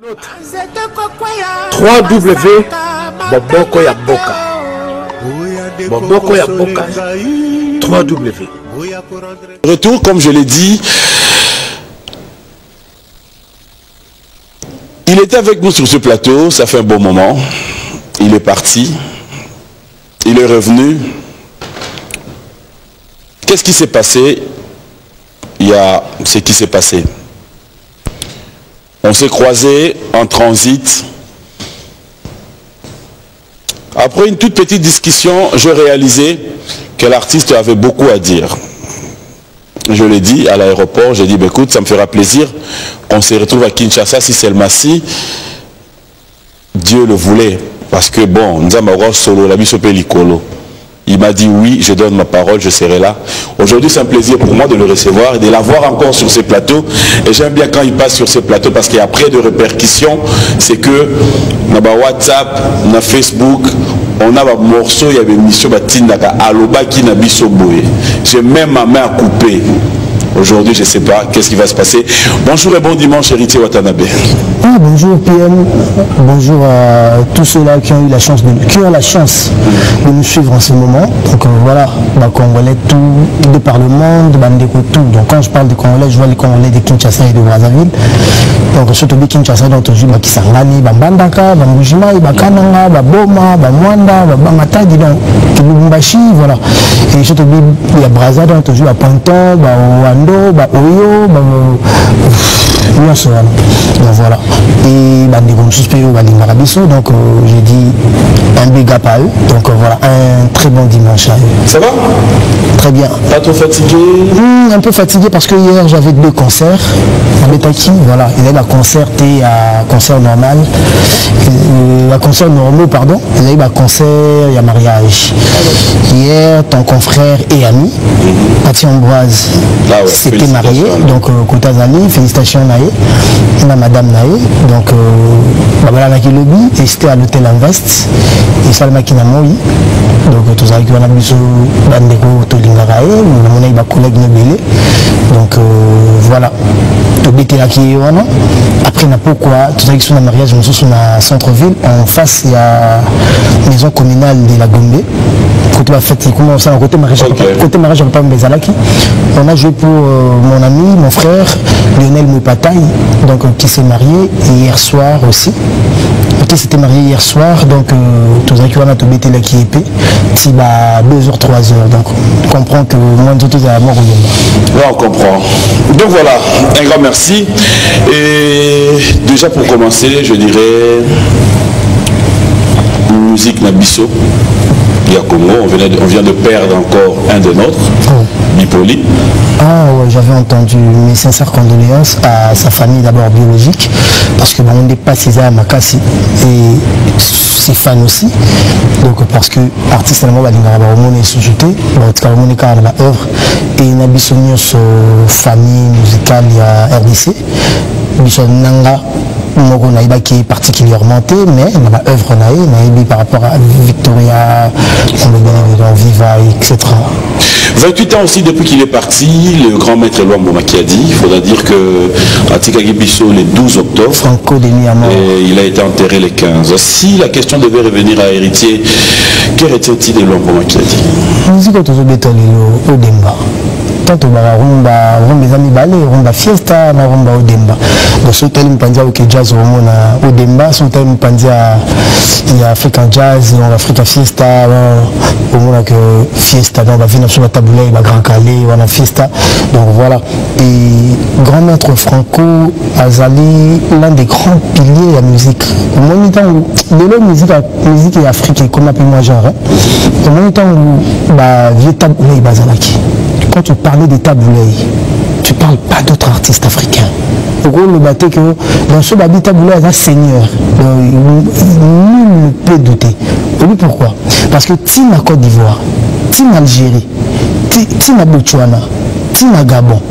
3W Boboko ya Boka. Boboko ya Boka. 3W. Retour, comme je l'ai dit, il était avec nous sur ce plateau, ça fait un bon moment. Il est parti, il est revenu. Qu'est-ce qui s'est passé? Il y a ce qui s'est passé. On s'est croisés en transit. Après une toute petite discussion, je réalisais que l'artiste avait beaucoup à dire. Je l'ai dit à l'aéroport, j'ai dit, bah, écoute, ça me fera plaisir qu'on se retrouve à Kinshasa si seulement si Dieu le voulait. Parce que bon, solo, la Likolo. Il m'a dit oui, je donne ma parole, je serai là. Aujourd'hui, c'est un plaisir pour moi de le recevoir et de l'avoir encore sur ces plateaux. Et j'aime bien quand il passe sur ces plateaux parce qu'il y a après de répercussions. C'est que, dans WhatsApp, dans Facebook, on a un morceau, il y avait une mission, j'ai même ma main à couper. Aujourd'hui, je ne sais pas qu'est-ce qui va se passer. Bonjour et bon dimanche, héritier Watanabe. Ah, bonjour PM, bonjour à tous ceux-là qui ont eu la chance de nous suivre en ce moment. Donc voilà, Congolais tout, de par le monde, tout. Donc quand je parle de Congolais, je vois les Congolais de Kinshasa et de Brazzaville. Donc surtout de Kinshasa, donc je vois Kisangani, Bambandaka, Bambujima, Bakananga, Baboma, Bamwanda, Bamatadi, donc Lubumbashi, voilà. Et surtout il y a Brazza, donc je vois Panton, Wando, Oyo, donc voilà. Et donc j'ai dit un big up à eux. Donc voilà, un très bon dimanche à eux. Ça va? Très bien. Pas trop fatigué? Un peu fatigué parce que hier j'avais 2 concerts à Betaki. Voilà, il y avait un concert et un concert normal. Un concert normal, pardon. Il y avait un concert et un mariage. Hier, ton confrère et ami, Pati Ambroise, s'était marié. Donc Koutazali, félicitations Naé. La madame Naé, donc voilà la lobby et c'était à l'hôtel Invest et Salma Kinamoi, donc tout ça qui va la mise au bandeko Tolingarae, on a un collègue Nobelé, donc voilà, tout bêté là qui est après n'a pourquoi tout ça qui sont en mariage, on sont à centre-ville, en face il y a maison communale de la Gombe. Côté fête, comment ça, côté mariage, on pas Mbezalaki. On a joué pour mon ami, mon frère Lionel Moupataï, donc qui s'est marié hier soir aussi. Qui s'était marié hier soir, donc tout ça qui va tout bêter là qui est épais, si 2h, 3h. Donc on comprend que moi de tout à mort au là on comprend. Donc voilà, un grand merci. Et déjà pour commencer, je dirais musique Nabiso. Il y a Congo, on vient de perdre encore un de nôtres, Bipoli. Ah ouais, j'avais entendu mes sincères condoléances à sa famille d'abord biologique, parce que on n'est pas César Makassi et ses fans aussi. Donc parce que artiste allemand va dire on est sous-jeté, on est carrément la œuvre et Nabisonios famille musicale il y a RDC, Bison Nanga. Qui est particulièrement mais dans l'œuvre par rapport à Victoria, Viva, etc. 28 ans aussi depuis qu'il est parti, le grand maître Luambo qui a dit, il faudra dire que Atika Gibiso le 12 octobre, et il a été enterré le 15. Si la question devait revenir à héritier, qu'héritait-il de Luambo qui a dit? Tanto rumba ezami bale rumba fiesta na rumba odemba so tali mpanzi au jazz omona odemba so tali mpanzi ya African jazz on Africa fiesta omona que fiesta donc va venir sur la taboulée ba Grand Calais on a fiesta donc voilà et grand maître Franco Azali l'un des grands piliers de la musique au moment de la musique et africaine comme appelle moi genre au moment où vieux taboulé bazalaki. Quand tu parlais des taboulés, tu ne parles pas d'autres artistes africains. Pourquoi le bâté que dans ce babi taboulé, il y a un seigneur. Nul ne peut douter. Et lui, pourquoi? Parce que Tim à Côte d'Ivoire, Tim à Algérie, Tim à Botswana, Tim à Gabon,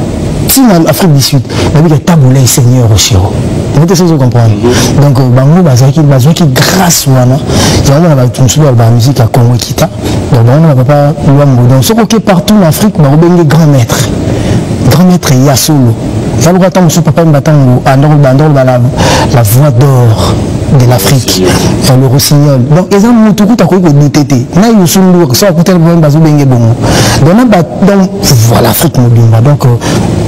Tim à Afrique du Sud, il y a taboulé seigneur au Chiro. Vous comprenez? Donc, Bango Bazaki grâce il y a la musique à Congo Kita. Donc, on ne va pas donc, ce qui est partout en Afrique, on a grand maître. Grand maître Yassolo. Il y a le temps où papa me la voix d'or de l'Afrique, le rossignol. Donc, ils ont tout à coup de tété. Là, ils sont lourds, ça a coûté le bon bazou bengue bon. Donc, voilà, Afrique mobile. Donc,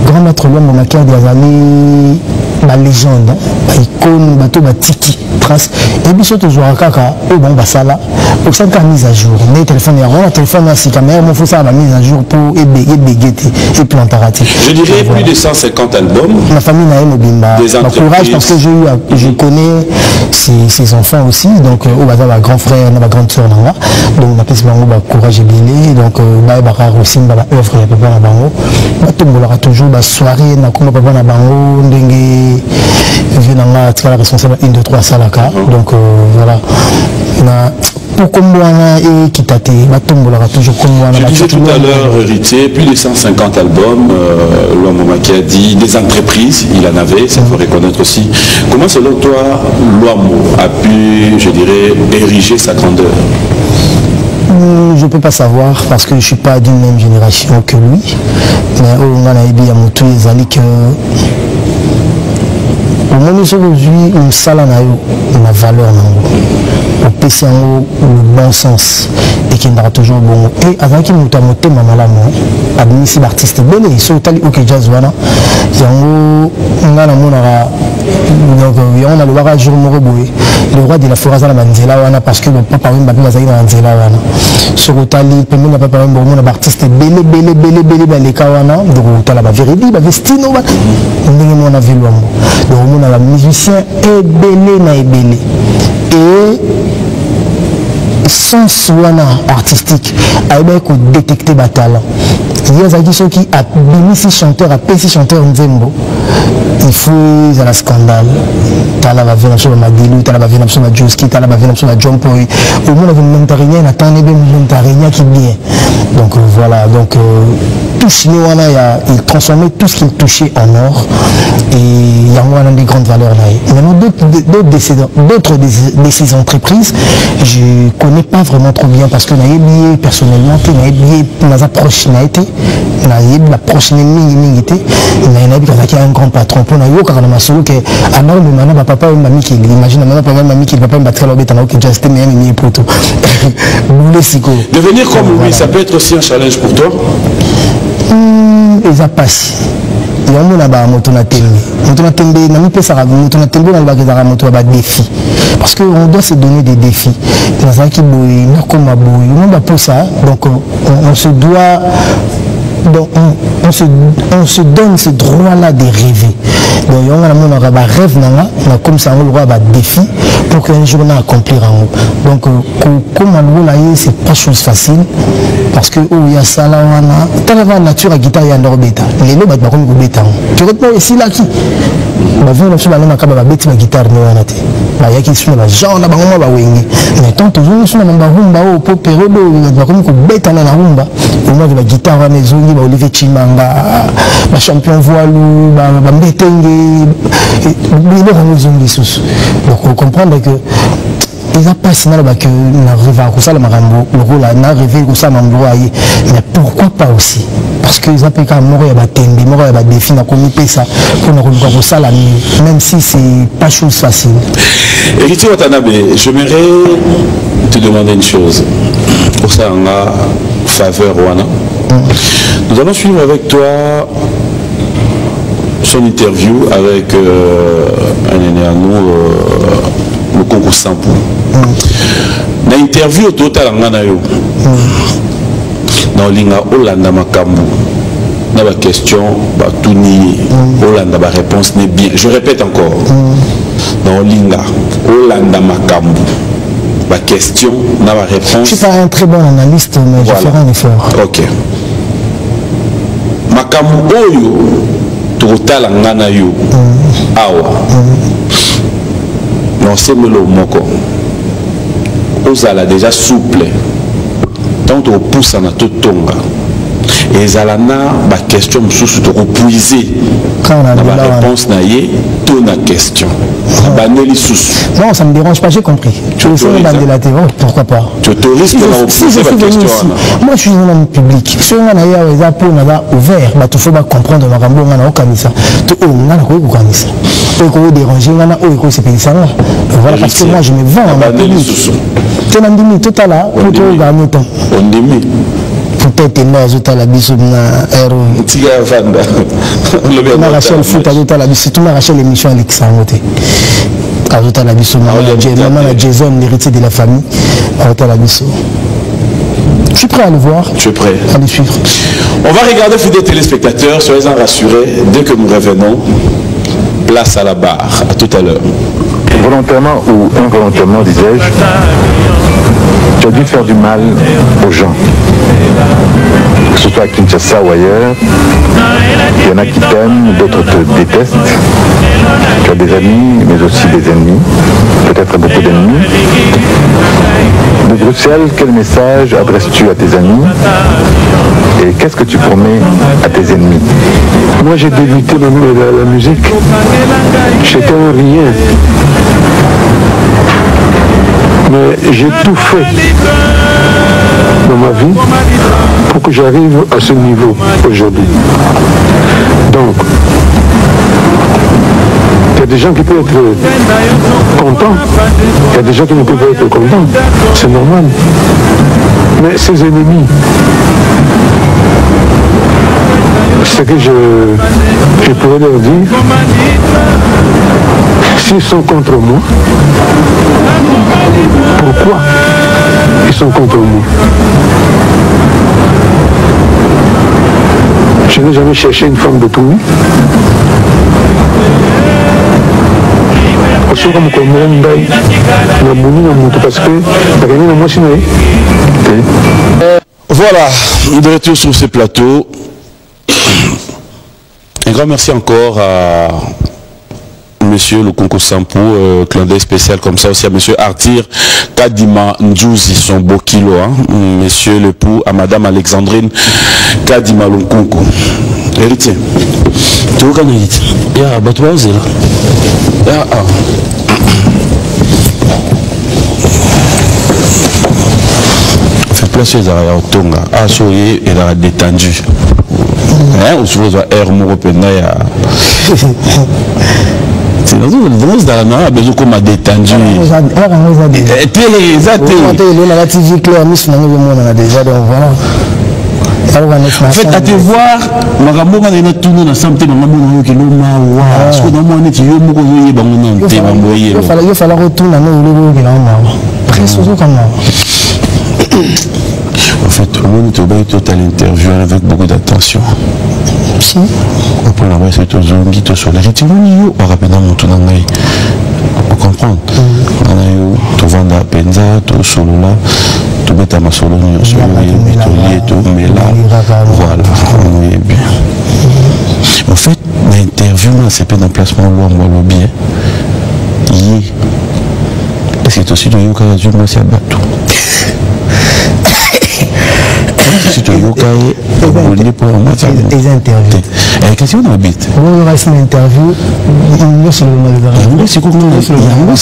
grand maître l'homme, on a qui a des années, la légende, icône, bateau, tiki, trace. Et puis, surtout, je vois kaka, au bon, ça là, pour ça, la mise à jour. Les téléphones, le téléphone, c'est quand même, il faut ça, la mise à jour pour béguetter et plantarati. Je dirais plus de 150 albums. Ma famille n'a pas des entreprises. Courage parce que je connais ses enfants aussi. Donc, on va ma grand frère, ma grande soeur, donc, on a courage et billet. Donc, on va aussi œuvre, il y a papa na bango. On aura toujours la soirée, on a papa na bango, dengue, on a responsable 1, 2, 3 salaka. Donc, voilà. Pour Kombouana et Kitate, toujours Kombouana. Je disais tout à l'heure, héritier, plus de 150 albums, l'homme qui a dit, des entreprises, il en avait, ça faut reconnaître aussi. Comment selon toi, l'homme a pu, je dirais, ériger sa grandeur? Je ne peux pas savoir parce que je ne suis pas d'une même génération que lui. Mais on a dit à mon tour, que au moment où aujourd'hui, on sala na valeur au PC le bon sens et qui n'aura toujours bon. Et avant qu'il nous tamote mamalamu, admis l'artiste belé, ils sont allés au jazz wana. Yango on a la monara donc on a le barrage jour moreboé. Le roi de la forêt à la manzela wana parce que le papa oui maintenant ça y va manzela wana. Sur Otali, premier n'a pas parlé bon mon artiste belé les kawana donc Otala ba vérité ba vestino ba ndenge mon a vu l'homme. Donc on a la musicien et belé na belé et sans soin artistique avec détecter le talent. Il y a des gens qui ont chanteur, Nzembo. Il faut un scandale. Tala va venir sur Madilou, Tala va venir sur Joski, Tala va venir sur John Poy. Au moins, il y a une montarigna, il y a une montarigna qui est bien. Donc voilà, donc tout il transformait tout ce qu'il touchait en or. Et il y a des grandes valeurs là. Maintenant, d'autres de ces entreprises, je ne connais pas vraiment trop bien parce que je n'ai personnellement, la prochaine ligne était, il y a un grand patron pour nous car on a solo que alors le maman papa et mamie qui imagine maman papa mamie qui papa battre l'obé tant que juste mais mi poto devenir comme lui ça peut être aussi un challenge pour toi et ça passe il y a un là-bas moto na tembe na mi pesa moto na tembe na ba kezara moto ba défi parce que on doit se donner des défis dans ça qui boy na comme boy on va pour ça donc on se doit donc on se donne ce droit-là de rêver. Donc on a un rêve, comme ça on aura un défi pour qu'un jour on accomplir en haut. Donc comme on c'est pas chose facile parce que il y a ça là on a la nature à guitare et à l'orbita. Les lots battent comme bêta. Tu réponds ici là qui va venir sur la lame à bêta la guitare ne on a été. Bah y a qui sont là genre là on va wing. Mais tant toujours sur la rumba au popero comme bêta na rumba. Au moins de la guitare à maison Olivier Chimanga, ma champion voilou, ma mbetenge, donc on comprend que ils ont pas signalé que la rêve à ça le marambo, le rôle a rêvé que ça mambo aïe, mais pourquoi pas aussi? Parce que ils ont pas mourir à batendre, mourir à défi, na commis ça pour nous regarder ça la nuit, même si c'est pas chose facile. Héritier Watanabe, j'aimerais te demander une chose. Pour ça, on a faveur Wana. Nous allons suivre avec toi son interview avec un aîné à nous, le concours Sampo. Dans l'interview total en Anayo, dans l'Inga Olanda Makambu, dans la question, tout ni Olanda, la réponse n'est bien. Je répète encore, dans l'Inga Olanda Makambu. Ma question, n'a ma réponse. Je ne suis pas un très bon analyste, mais voilà. Je ferai un effort. Ok. Makambu oyo, total ngana yo, awa. Non, c'est le moko. Ozala déjà souple. Tant on pousse à notre tonga. Et Zalana, ma question, je te repuiser. Quand on a la réponse, tout la question. Non, ça ne me dérange pas, j'ai compris. Tu veux faire de la théorie, pourquoi pas? Tu autorises de repousser la question. Moi, je suis un homme public. Si on a ouvert, il faut comprendre le rambo, on a organisé. On a organisé. On a dérangé, on a organisé. Voilà, parce que moi, je me vends en public. Tu as dit tout à l'heure, pour te gagner ton. On dit peut-être que la biso na héros. Na Rachel foot à la biso, tout na Rachel émission Alexandre. Ajouta la biso maman Jason, l'héritier de la famille. Ajouta la biso. Je suis prêt à le voir. Tu es prêt? À le suivre. On va regarder, fidèles téléspectateurs, soyez-en rassurés, dès que nous revenons, place à la barre. À tout à l'heure. Volontairement ou involontairement, disais-je, tu as dû faire du mal aux gens. Que ce soit à Kinshasa ou ailleurs, il y en a qui t'aiment, d'autres te détestent. Tu as des amis, mais aussi des ennemis, peut-être beaucoup d'ennemis. De Bruxelles, quel message adresses-tu à tes amis et qu'est-ce que tu promets à tes ennemis? Moi, j'ai débuté la musique. J'étais un rien. Mais j'ai tout fait dans ma vie pour que j'arrive à ce niveau aujourd'hui. Donc, il y a des gens qui peuvent être contents, il y a des gens qui ne peuvent pas être contents, c'est normal. Mais ces ennemis, ce que je pourrais leur dire, s'ils sont contre moi, pourquoi ils sont contre moi? Je n'ai jamais cherché une femme de tout. Voilà, de retour sur ce plateau. Un grand merci encore à Monsieur Lukunku Sampo, clin d'œil spécial comme ça aussi à Monsieur Artir Kadima Ndjouzi, son beau kilo, hein? Monsieur l'époux à Madame Alexandrine Kadima Lukunku. Héritier. Tu vois quand héritier? Ya, bah toi aussi là. Ya, ah. Fait place aux arrières au Tonga. Ah, soyez et la détendu. Hein, ou souvent air européen ya. C'est dans la nana besoin qu'on m'a détendu. En fait, à te voir, il fallait retourner en fait, tout le monde est total interview avec beaucoup d'attention. Si. Après, on va essayer de se sur la rétine. On va rapidement monter dans l'œil. Pour comprendre. On a eu tout vendre à Penza, tout solo là, tout mettre à ma solo, tout lié, tout, mais là, voilà, on est bien. En fait, l'interview, c'est pas un placement loin, on va le bien. Et c'est aussi de Yoka Azul, moi, c'est un bateau. Si tu as yokai, on pour un match. Des interviews. Et qu'est-ce qu'on habite? On va faire une interview. C'est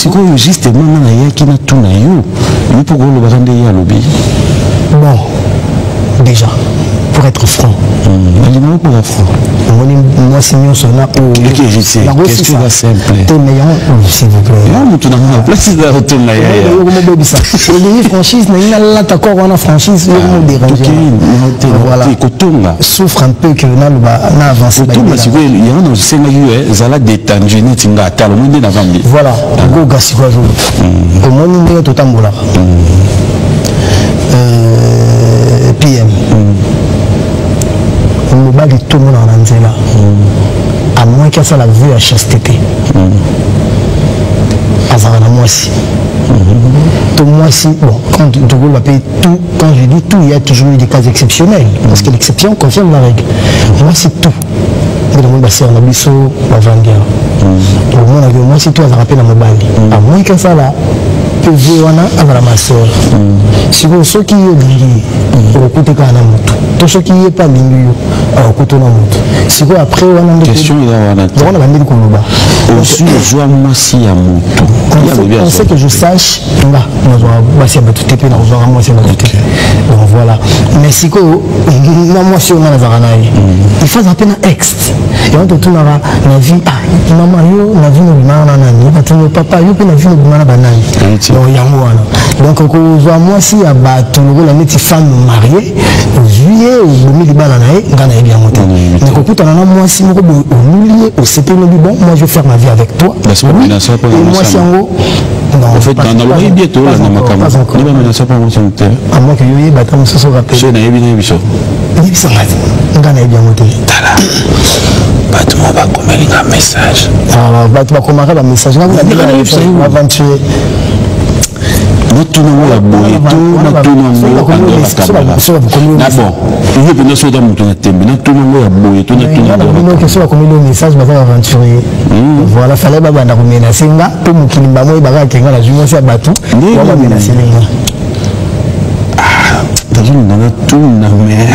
quoi justement qui n'a tout na yo? Nous pourquoi le bazar de lobby? Bon, déjà, pour être franc. Pour être franc. Moi, c'est mieux son là où. Je sais. Question va simple. T'es meilleur, s'il vous plaît. Non, tu n'as pas place de retourner là. Les franchises, il y a là, d'accord, on a franchise, on dérange. Voilà. Souffre un peu que n'a avancé. Il y a un aussi, il y a détendu, il y a un monde d'avant. Voilà. Go Gassigo. Au monde, il y a tout un boulot. PM. Le bas de tout le monde en Anzela. À moins qu'il y ait la vue à chasteté. À moi aussi. Tout moi aussi, bon, quand je dis tout, il y a toujours eu des cas exceptionnels. Parce que l'exception confirme la règle. Moi, c'est tout. Moi, c'est un abisso, ma vangueur. Moi, c'est tout à rappeler dans mon bali. À moins qu'il y ait ça là, PV wana avala ma sœur. Siko soki yo lingi okuteka na mutu. To soki ye pas lingi yo okutona mutu. Siko après wana question il a wana. On a bandé koloba. Aussi joie mwasi ya mutu. On sait que je sache nga na zo batu tepe na zo mwasi ya batu. Donc voilà. Mais siko na mwasi on a za naye. Il faut appeler un ex. Et on te tourne la vie maman yo na vie no bimana nani batino papa yo pe na vie no bimana banani. Donc yango wana. Donc ko zo mwasi ya batu ngo la meti femme mariée au juillet au bomi libana nae ngana yebi ya moto. Mais ko kutana na mwasi moko bo omulié au CP no bi bon moi je vais faire ma vie avec toi. Et moi si yango en fait dans le bientôt là na makama. Ni ba menasa pas mon santé. À moi que yo yeba ta mososo rappel. Je na yebi na biso. Ni bisa ngati ngana yebi ya moto. Bato mo ba komeli un message. Ah bato ba komaka ba message na ba aventure. Natuna mo ya boyeto natuna mo na bon il veut bien sauter mon tembe natuna mo ya boyeto natuna mo que soit comme le message ba aventurier voilà fallait ba banda ko menacer nga to mukili ba mo ba ka kenga la jumo sia batu ba menacer nga ah dans natuna mais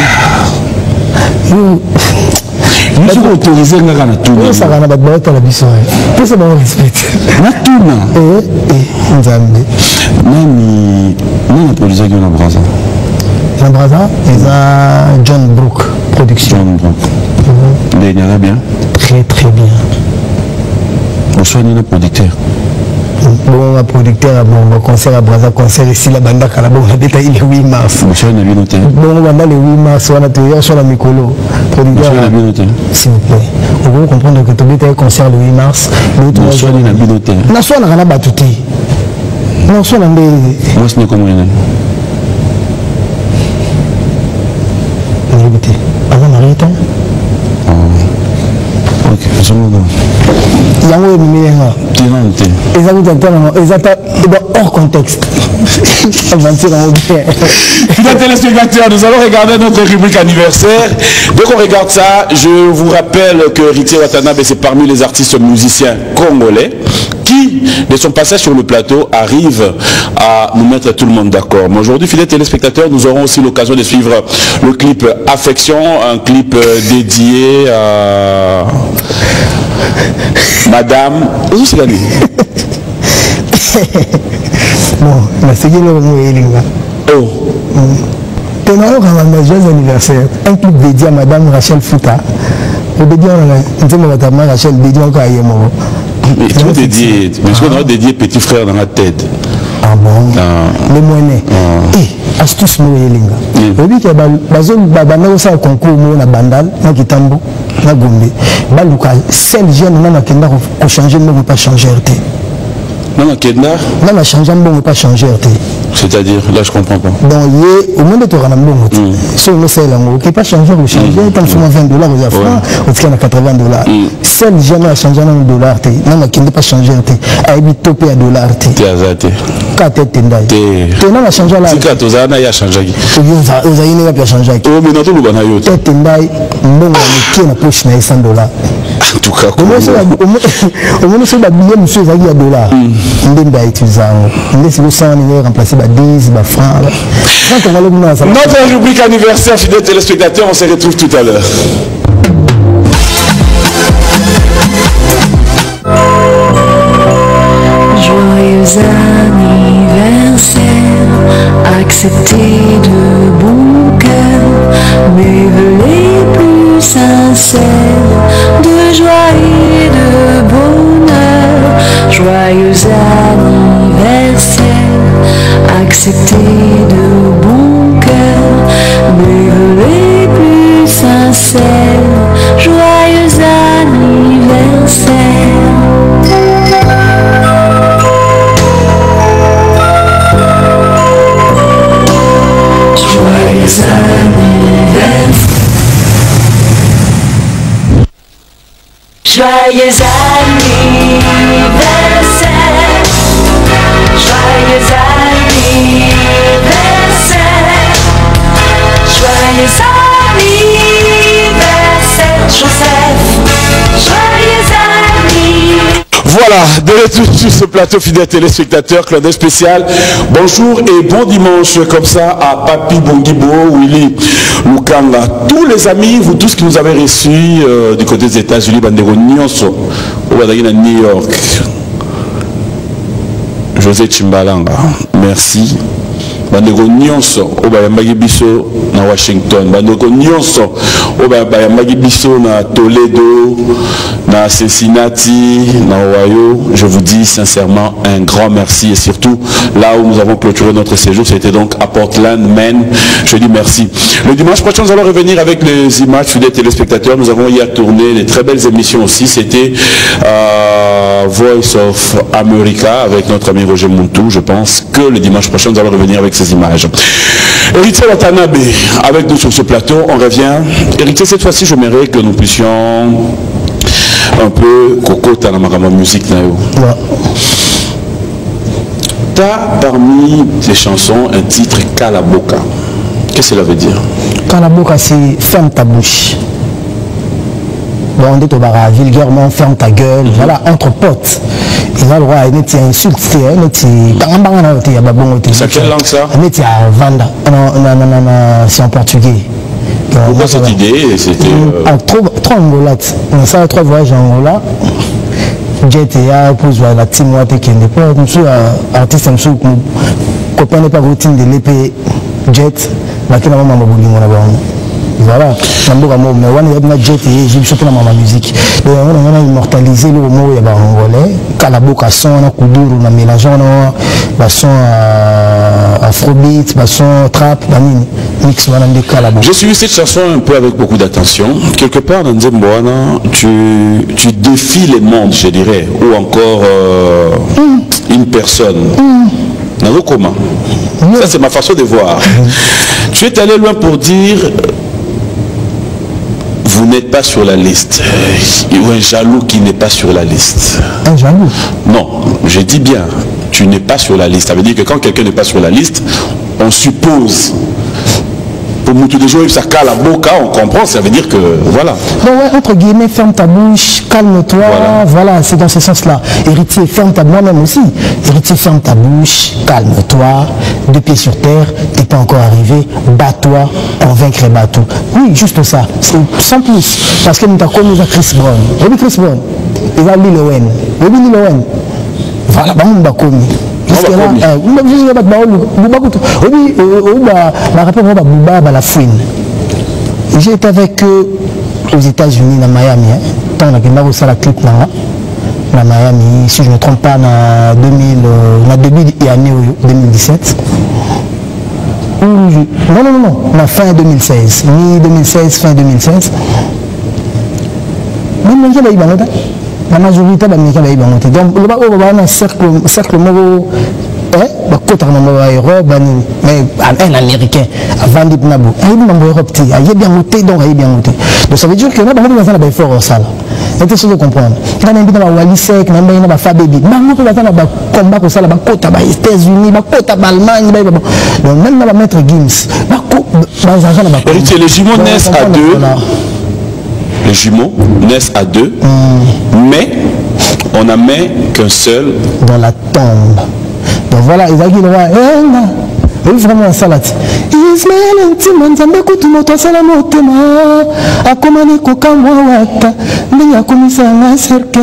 je suis autorisé à faire tout. Ça va pas être la biso. Tout ça va respecter. Natuna. Nzambe. Nani produisait que la Braza. La Braza, c'est John Brook production. John Brook. Il y en a bien. Très très bien. Bonsoir ni le producteur. Bon, un producteur, bon, concert à Braza, concert ici, la bande à Calabo, on a détaillé le 8 mars. Bonsoir, on a bien noté. Bon, on a le 8 mars, on a tout sur la Mikolo. Bonsoir, on a bien noté. S'il vous plaît. Vous pouvez comprendre que tu as détaillé concert le 8 mars. Bonsoir, on a bien noté. Non, soit on a battuti. Non, soit on a moi, ce n'est comment il est. On a écouté. Avant Marita. Ok, je me donne. Yango Mimena. Hors contexte. Fidèles téléspectateurs, nous allons regarder notre rubrique anniversaire. Dès qu'on regarde ça, je vous rappelle que Ritier Watanabe, c'est parmi les artistes musiciens congolais qui, de son passage sur le plateau, arrive à nous mettre tout le monde d'accord. Mais aujourd'hui, fidèles téléspectateurs, nous aurons aussi l'occasion de suivre le clip Affection, un clip dédié à Madame. Où c'est gagné? Bon, c'est que oh. Un joyeux anniversaire. Un clip dédié à Madame Rachel Fouta. Le dédié à Madame Rachel, dédié encore à Yémo. Mais tu veux dédier, mais je vais dédier petit frère dans la tête. Ah bon? Les moyens. Et astuce Moyelinga. Oui, qu'il y a un concours na Bandal, na Kitambo, na Gombe. Baluka, seul jeune, on a qu'à changer, mais on ne peut pas changer RT. Non, on a changé, mais on ne peut pas changer RT. C'est-à-dire, là je comprends pas. Donc, au moins de te rendre bon, si on essaie là, on ne peut pas changer, on change, tant que $20 aux francs, on tient à $80. Seul jamais à changer $1, on ne peut pas changer, à topé à $. T'es azaté. Quand t'es tendai. T'es non à changer là. Si quand t'es azaté, il a changé. Vous avez une changer. Oh, mais non, tout le monde a eu. T'es tendai, bon, qui est la poche na $100. En tout cas, au moins, c'est la billet, monsieur, il y a $. Remplacer 10 francs. Notre rubrique anniversaire, fidèles téléspectateurs, on se retrouve tout à l'heure. Joyeux anniversaire, accepté de bon cœur, mes vœux les plus sincères, de joie et de bonheur. Joyeux anniversaire, accepté de bon cœur, mes vœux les plus sincères, joyeux anniversaire. Joyeux anniversaire. Joyeux anniversaire. Joyeux anniversaire. Joyeux anniversaire, Joseph. Joyeux anniversaire. Voilà, de retour sur ce plateau, fidèles téléspectateurs, clin d'œil spécial. Bonjour et bon dimanche, comme ça, à Papi Bongibo, Willy Lukanga. Tous les amis, vous tous qui nous avez reçus du côté des États-Unis, Bandero Nyonso, au New York. José Chimbalanga, merci. Bandeko nyonso obayambaki biso na Washington, bandeko nyonso obayambaki biso na Toledo, na Cincinnati, na Ohio. Je vous dis sincèrement un grand merci et surtout là où nous avons clôturé notre séjour, c'était donc à Portland, Maine. Je dis merci. Le dimanche prochain, nous allons revenir avec les images fidèles téléspectateurs. Nous avons hier tourné des très belles émissions aussi. C'était Voice of America avec notre ami Roger Muntu. Je pense que le dimanche prochain, nous allons revenir avec ces images. Héritier Watanabe, avec nous sur ce plateau, on revient. Héritier, cette fois-ci, je m'aimerais que nous puissions un peu cocoter dans ma musique. Tu as parmi tes chansons un titre Kalaboka. Qu'est-ce que cela veut dire? Kalaboka, c'est ferme ta bouche. Bon, on dit vulgairement, ferme ta gueule. Voilà, entre potes. Il a le droit à une insulte. C'est quelle langue ça? C'est en portugais. Pourquoi cette idée? C'était trop angolate. On a 3 voyages en Angola. Jet et A, pour la team Wate qui n'est pas. Monsieur, artiste, monsieur, copain n'est pas routine de l'épée Jet. Voilà, mais on a jet et j'ai chanté dans ma musique. Donc on a immortalisé le mot angolais. Kalaboka son, on a kuduru, on a mélangé, on a son afrobeat, son trap, mix de Kalaboka. J'ai suivi cette chanson un peu avec beaucoup d'attention. Quelque part dans Nzemboana, tu défies les mondes, je dirais, ou encore une personne. Comment? Ça c'est ma façon de voir. Tu es allé loin pour dire vous n'êtes pas sur la liste. Ou un jaloux qui n'est pas sur la liste. Un jaloux? Non, je dis bien, tu n'es pas sur la liste. Ça veut dire que quand quelqu'un n'est pas sur la liste, on suppose. Pour nous tous les jours, ça cale la boca, on comprend, ça veut dire que voilà. Bon, ouais, entre guillemets, ferme ta bouche, calme-toi, voilà, c'est dans ce sens-là. Héritier, ferme ta bouche, moi-même aussi. Héritier, ferme ta bouche, calme-toi, 2 pieds sur terre, t'es pas encore arrivé, bats-toi, convaincre et bats-tout. Oui, juste ça, sans plus. Parce que nous avons connu Chris Brown. Oui, Chris Brown, il va Lil Wayne. Oui, Lil Wayne. Voilà, nous avons connu. J'ai été avec eux aux États-Unis, à Miami. Tant on a fait la clip à Miami, si je ne me trompe pas, en 2017. Non, la fin 2016, mi-2016, fin 2016. La majorité de l'Amérique est donc le a un cercle mais un américain avant de donc ça veut dire que là on a des efforts ça c'est ce que comprendre il y a des Wallisek il y a Fabebi combat pour ça là aux États-Unis Allemagne donc même la maître Gims les jumeaux naissent à 2. Les jumeaux naissent à 2, mais on n'a mis qu'un seul dans la tombe. Donc voilà, ils ont dit vraiment ça là. Ismaël Ntima Nzambe kutumoto sala motema akomani kokamwa wata ndiya komisa na serke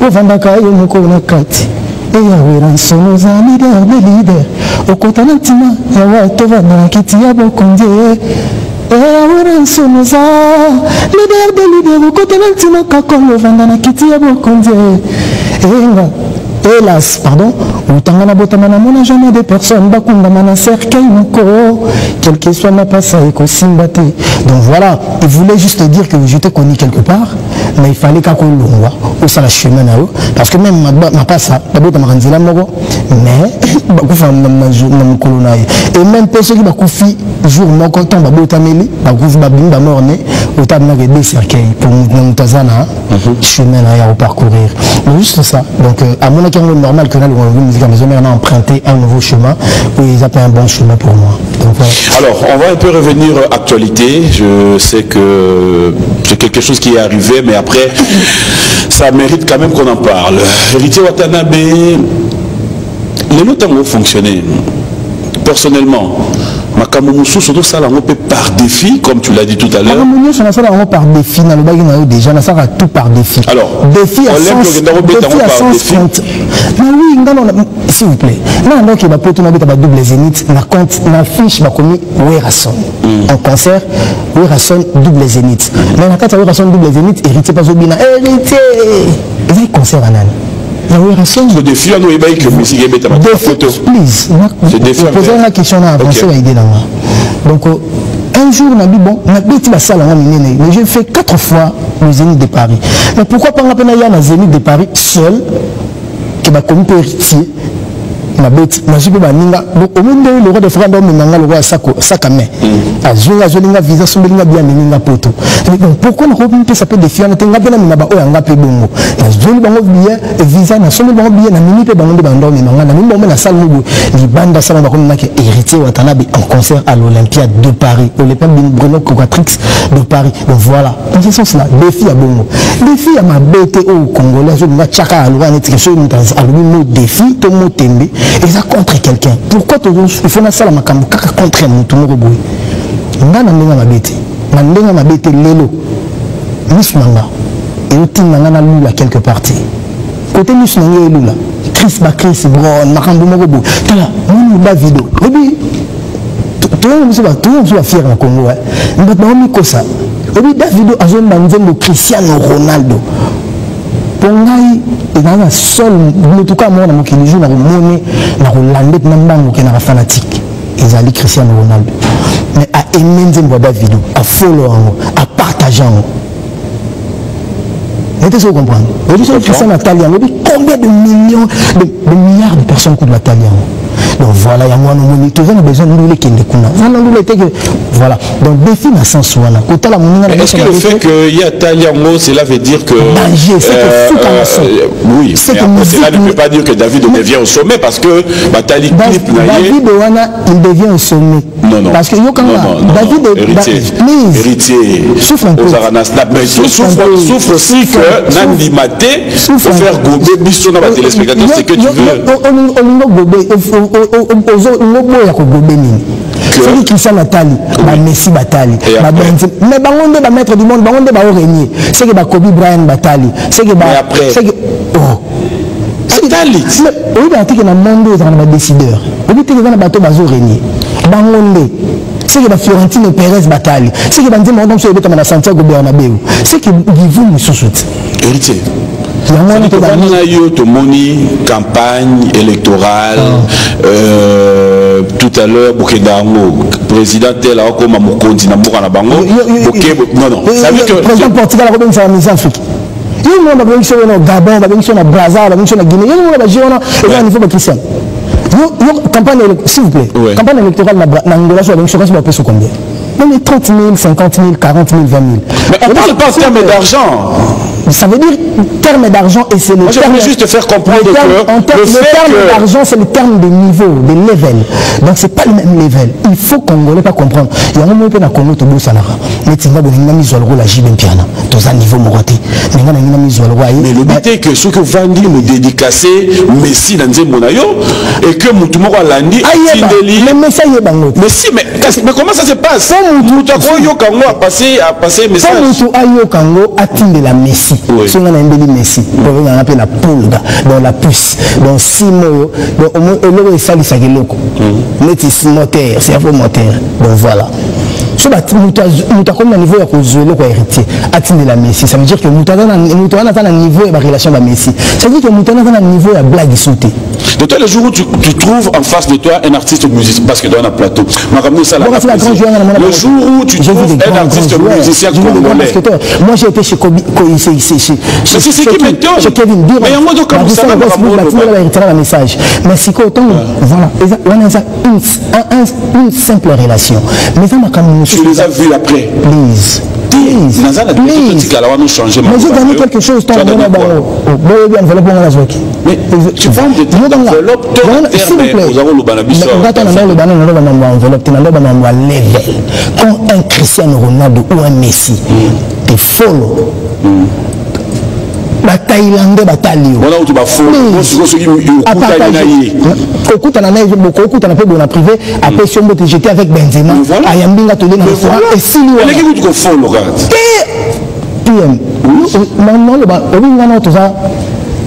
ovandaka yo moko na kati eya wera sono za leader okota na ntima ya watu vana kiti ya bokonje eya sono za leader okota na ntima kakolo vanda na kiti ya bokonje enga hélas, pardon, on n'a jamais de personnes, quel que soit ma passe, donc voilà, il voulait juste dire que je te connais quelque part, mais il fallait qu'on le ça la chemin parce que même ma passe, mais et même personne qui m'a confié jour mon content babotameli babimba morné autant de des cercueils pour nous chemin à parcourir juste ça donc à mon avis normal que là on a emprunté un nouveau chemin où ils appellent un bon chemin pour moi donc, voilà. Alors on va un peu revenir à actualité. Je sais que quelque chose qui est arrivé, mais après, ça mérite quand même qu'on en parle. Héritier Watanabe, les notes ont fonctionné. Personnellement, Makamoumoussou, surtout ça, on peut par défi, comme tu l'as dit tout à l'heure. Makamoumoussou, ça va par défi, dans le bagage déjà, ça va tout par défi. Alors, défi à sens compte. Mais oui, s'il vous plaît. Là, donc, il va peut-être double zénith, na compte, na fiche, ma commis, Werason. En concert, Werason, double zénith. Mais la carte Werason, double zénith, héritier, pas Zobina, héritier. Il y a un concert à Nani. Le défi, on a que musique est bête à ma photo. Please, je posais la question à avancer à aider là. Donc, un jour, on a dit, bon, on a dit la salle, mais j'ai fait 4 fois le Zénith de Paris. Mais pourquoi pas on a la Zénith de Paris seul, qui m'a comme héritier, ma bête, ma jupe, ma ninga, donc au monde le roi de France, le roi Sakame, à Zola, Zolinga, Visa, Sombinga, bien, Ninga Poto. Donc pourquoi on peut s'appeler des filles, on a bien, on a peu bongo. La Zoli Bango bien, Visa, na Sombinga bien, na Mini Pe Bango de Bandor, mais on a même la salle, les bandes salon, on a héritier Watanabe en concert à l'Olympiade de Paris, Olympiade Bruno Cocatrix de Paris. Donc voilà, en ce sens-là, défi à bongo. Défi à ma bête au Congolais, je vais tchaka à l'ouane, à l'ouane, défi, tout le monde tembe. Et ça contre quelqu'un. Pourquoi il faut que ça contre un mouton robot? On a ma bête. On a ma bête lélo. Miss Nanga. Et on tient Nanga Lula quelque partie. Côté Miss Nanga et Lula. Chris Bakris, Bron, Makambo Mogobo. Tu là, on a vidéo. Et puis, tout le monde va fier au Congo. Mais on a mis ça. Et puis, Davido a joué dans Cristiano Ronaldo. Pongai et dans la seule, en tout cas moi dans mon qui joue dans le monnaie, dans le landais de Nambango qui est un fanatique, ils allaient Cristiano Ronaldo, mais à aimer Nzembo Davido, à follow, à partager. Vous avez compris? Vous avez Cristiano Italien, combien de millions, de milliards de personnes qui ont l'Italien. Donc voilà, il y a moi, nous avons besoin de nous qui voilà. Donc défi dans le sens où on a. Est-ce que le fait qu'il y a Taliango, cela veut dire que. Danger, c'est que fou oui, mais après cela ne peut pas dire que David devient au sommet parce que Batali clip David il devient au sommet. Non. Parce que David héritier. Souffre un peu. Souffre aussi que Nandi Maté faut faire gober biso dans les téléspectateurs, c'est que tu veux. Celui qui s'en Nathalie, Messi Batali, mais Bangonde va mettre du monde, Bangonde va régner. C'est que Kobe Bryant Batali, c'est que Batali. Oui, il y a un monde dans le décideur. Oui, il y a un bateau va régner. Bangonde. C'est que Fiorentino Pérez Batali, c'est que Bandim Mondom sur le béton à Santiago Bernabéu, c'est que vous me sous-soutenez. Héritier. On a eu campagne électorale tout à l'heure Bokedango président tel comme Mokondi na Mboka na bango non ça veut dire que président Portugal a commencé à mise en Afrique. Il y a une élection au Gabon, une élection au Brazza, une élection au Guinée, il y a une élection au niveau de Christian. Campagne s'il vous plaît. Campagne électorale na Angola sur l'élection va se combien? On est 30 000, 50 000, 40 000, 20 000. Mais on ne parle pas en termes d'argent. Ça veut dire terme d'argent et c'est le terme. Je voulais juste te faire comprendre que le terme d'argent, c'est le terme de niveau, de level. Donc c'est pas le même level. Il faut qu'on ne pas comprendre. Il y a un moment où on a connu tout le monde. Mais tu vas mis sur le rôle à Jibin Piana. Dans un niveau moroté. Mais le but est que ceux que vendent me dédicacer Messi dans un monayo et que Moutoumoro a l'andi. Mais ça y est, Bango. Mais si, mais comment ça se passe? Moutako Kango a passé message. Moutako Kango a tiré la Messi. Si on a un béni Messi, on appelle la poule dans la puce, dans 6 mots, donc au moins le sali ça qui est loco. Métis moteur, c'est un peu moteur. Donc voilà. Ce que comme un niveau à cause de héritier, atteindre la Messi, ça veut dire que nous avons un niveau de relation avec Messi. Ça veut dire que nous avons un niveau de blague sauté. Donc toi, le jour où tu trouves en face de toi un artiste musicien, parce que dans un plateau, le jour où tu trouves un artiste musicien congolais. Moi j'ai été chez Kobe, c'est qui m'étonne. Chez Kevin Durant. Mais il y a un mot de comme ça, un message. Mais si autant, voilà, on a une simple relation. Mais ça m'a quand même. Tu les as vus après. Please. Mais j'ai gagné quelque chose. Mais tu parles de enveloppe, quand un Cristiano Ronaldo ou un Messi t'es follow. Les Thaïlandais batalio. Voilà où tu vas follow. Privé, après si on peut jeter avec Benzema, Ayambinga Tolé dans le restaurant, et si nous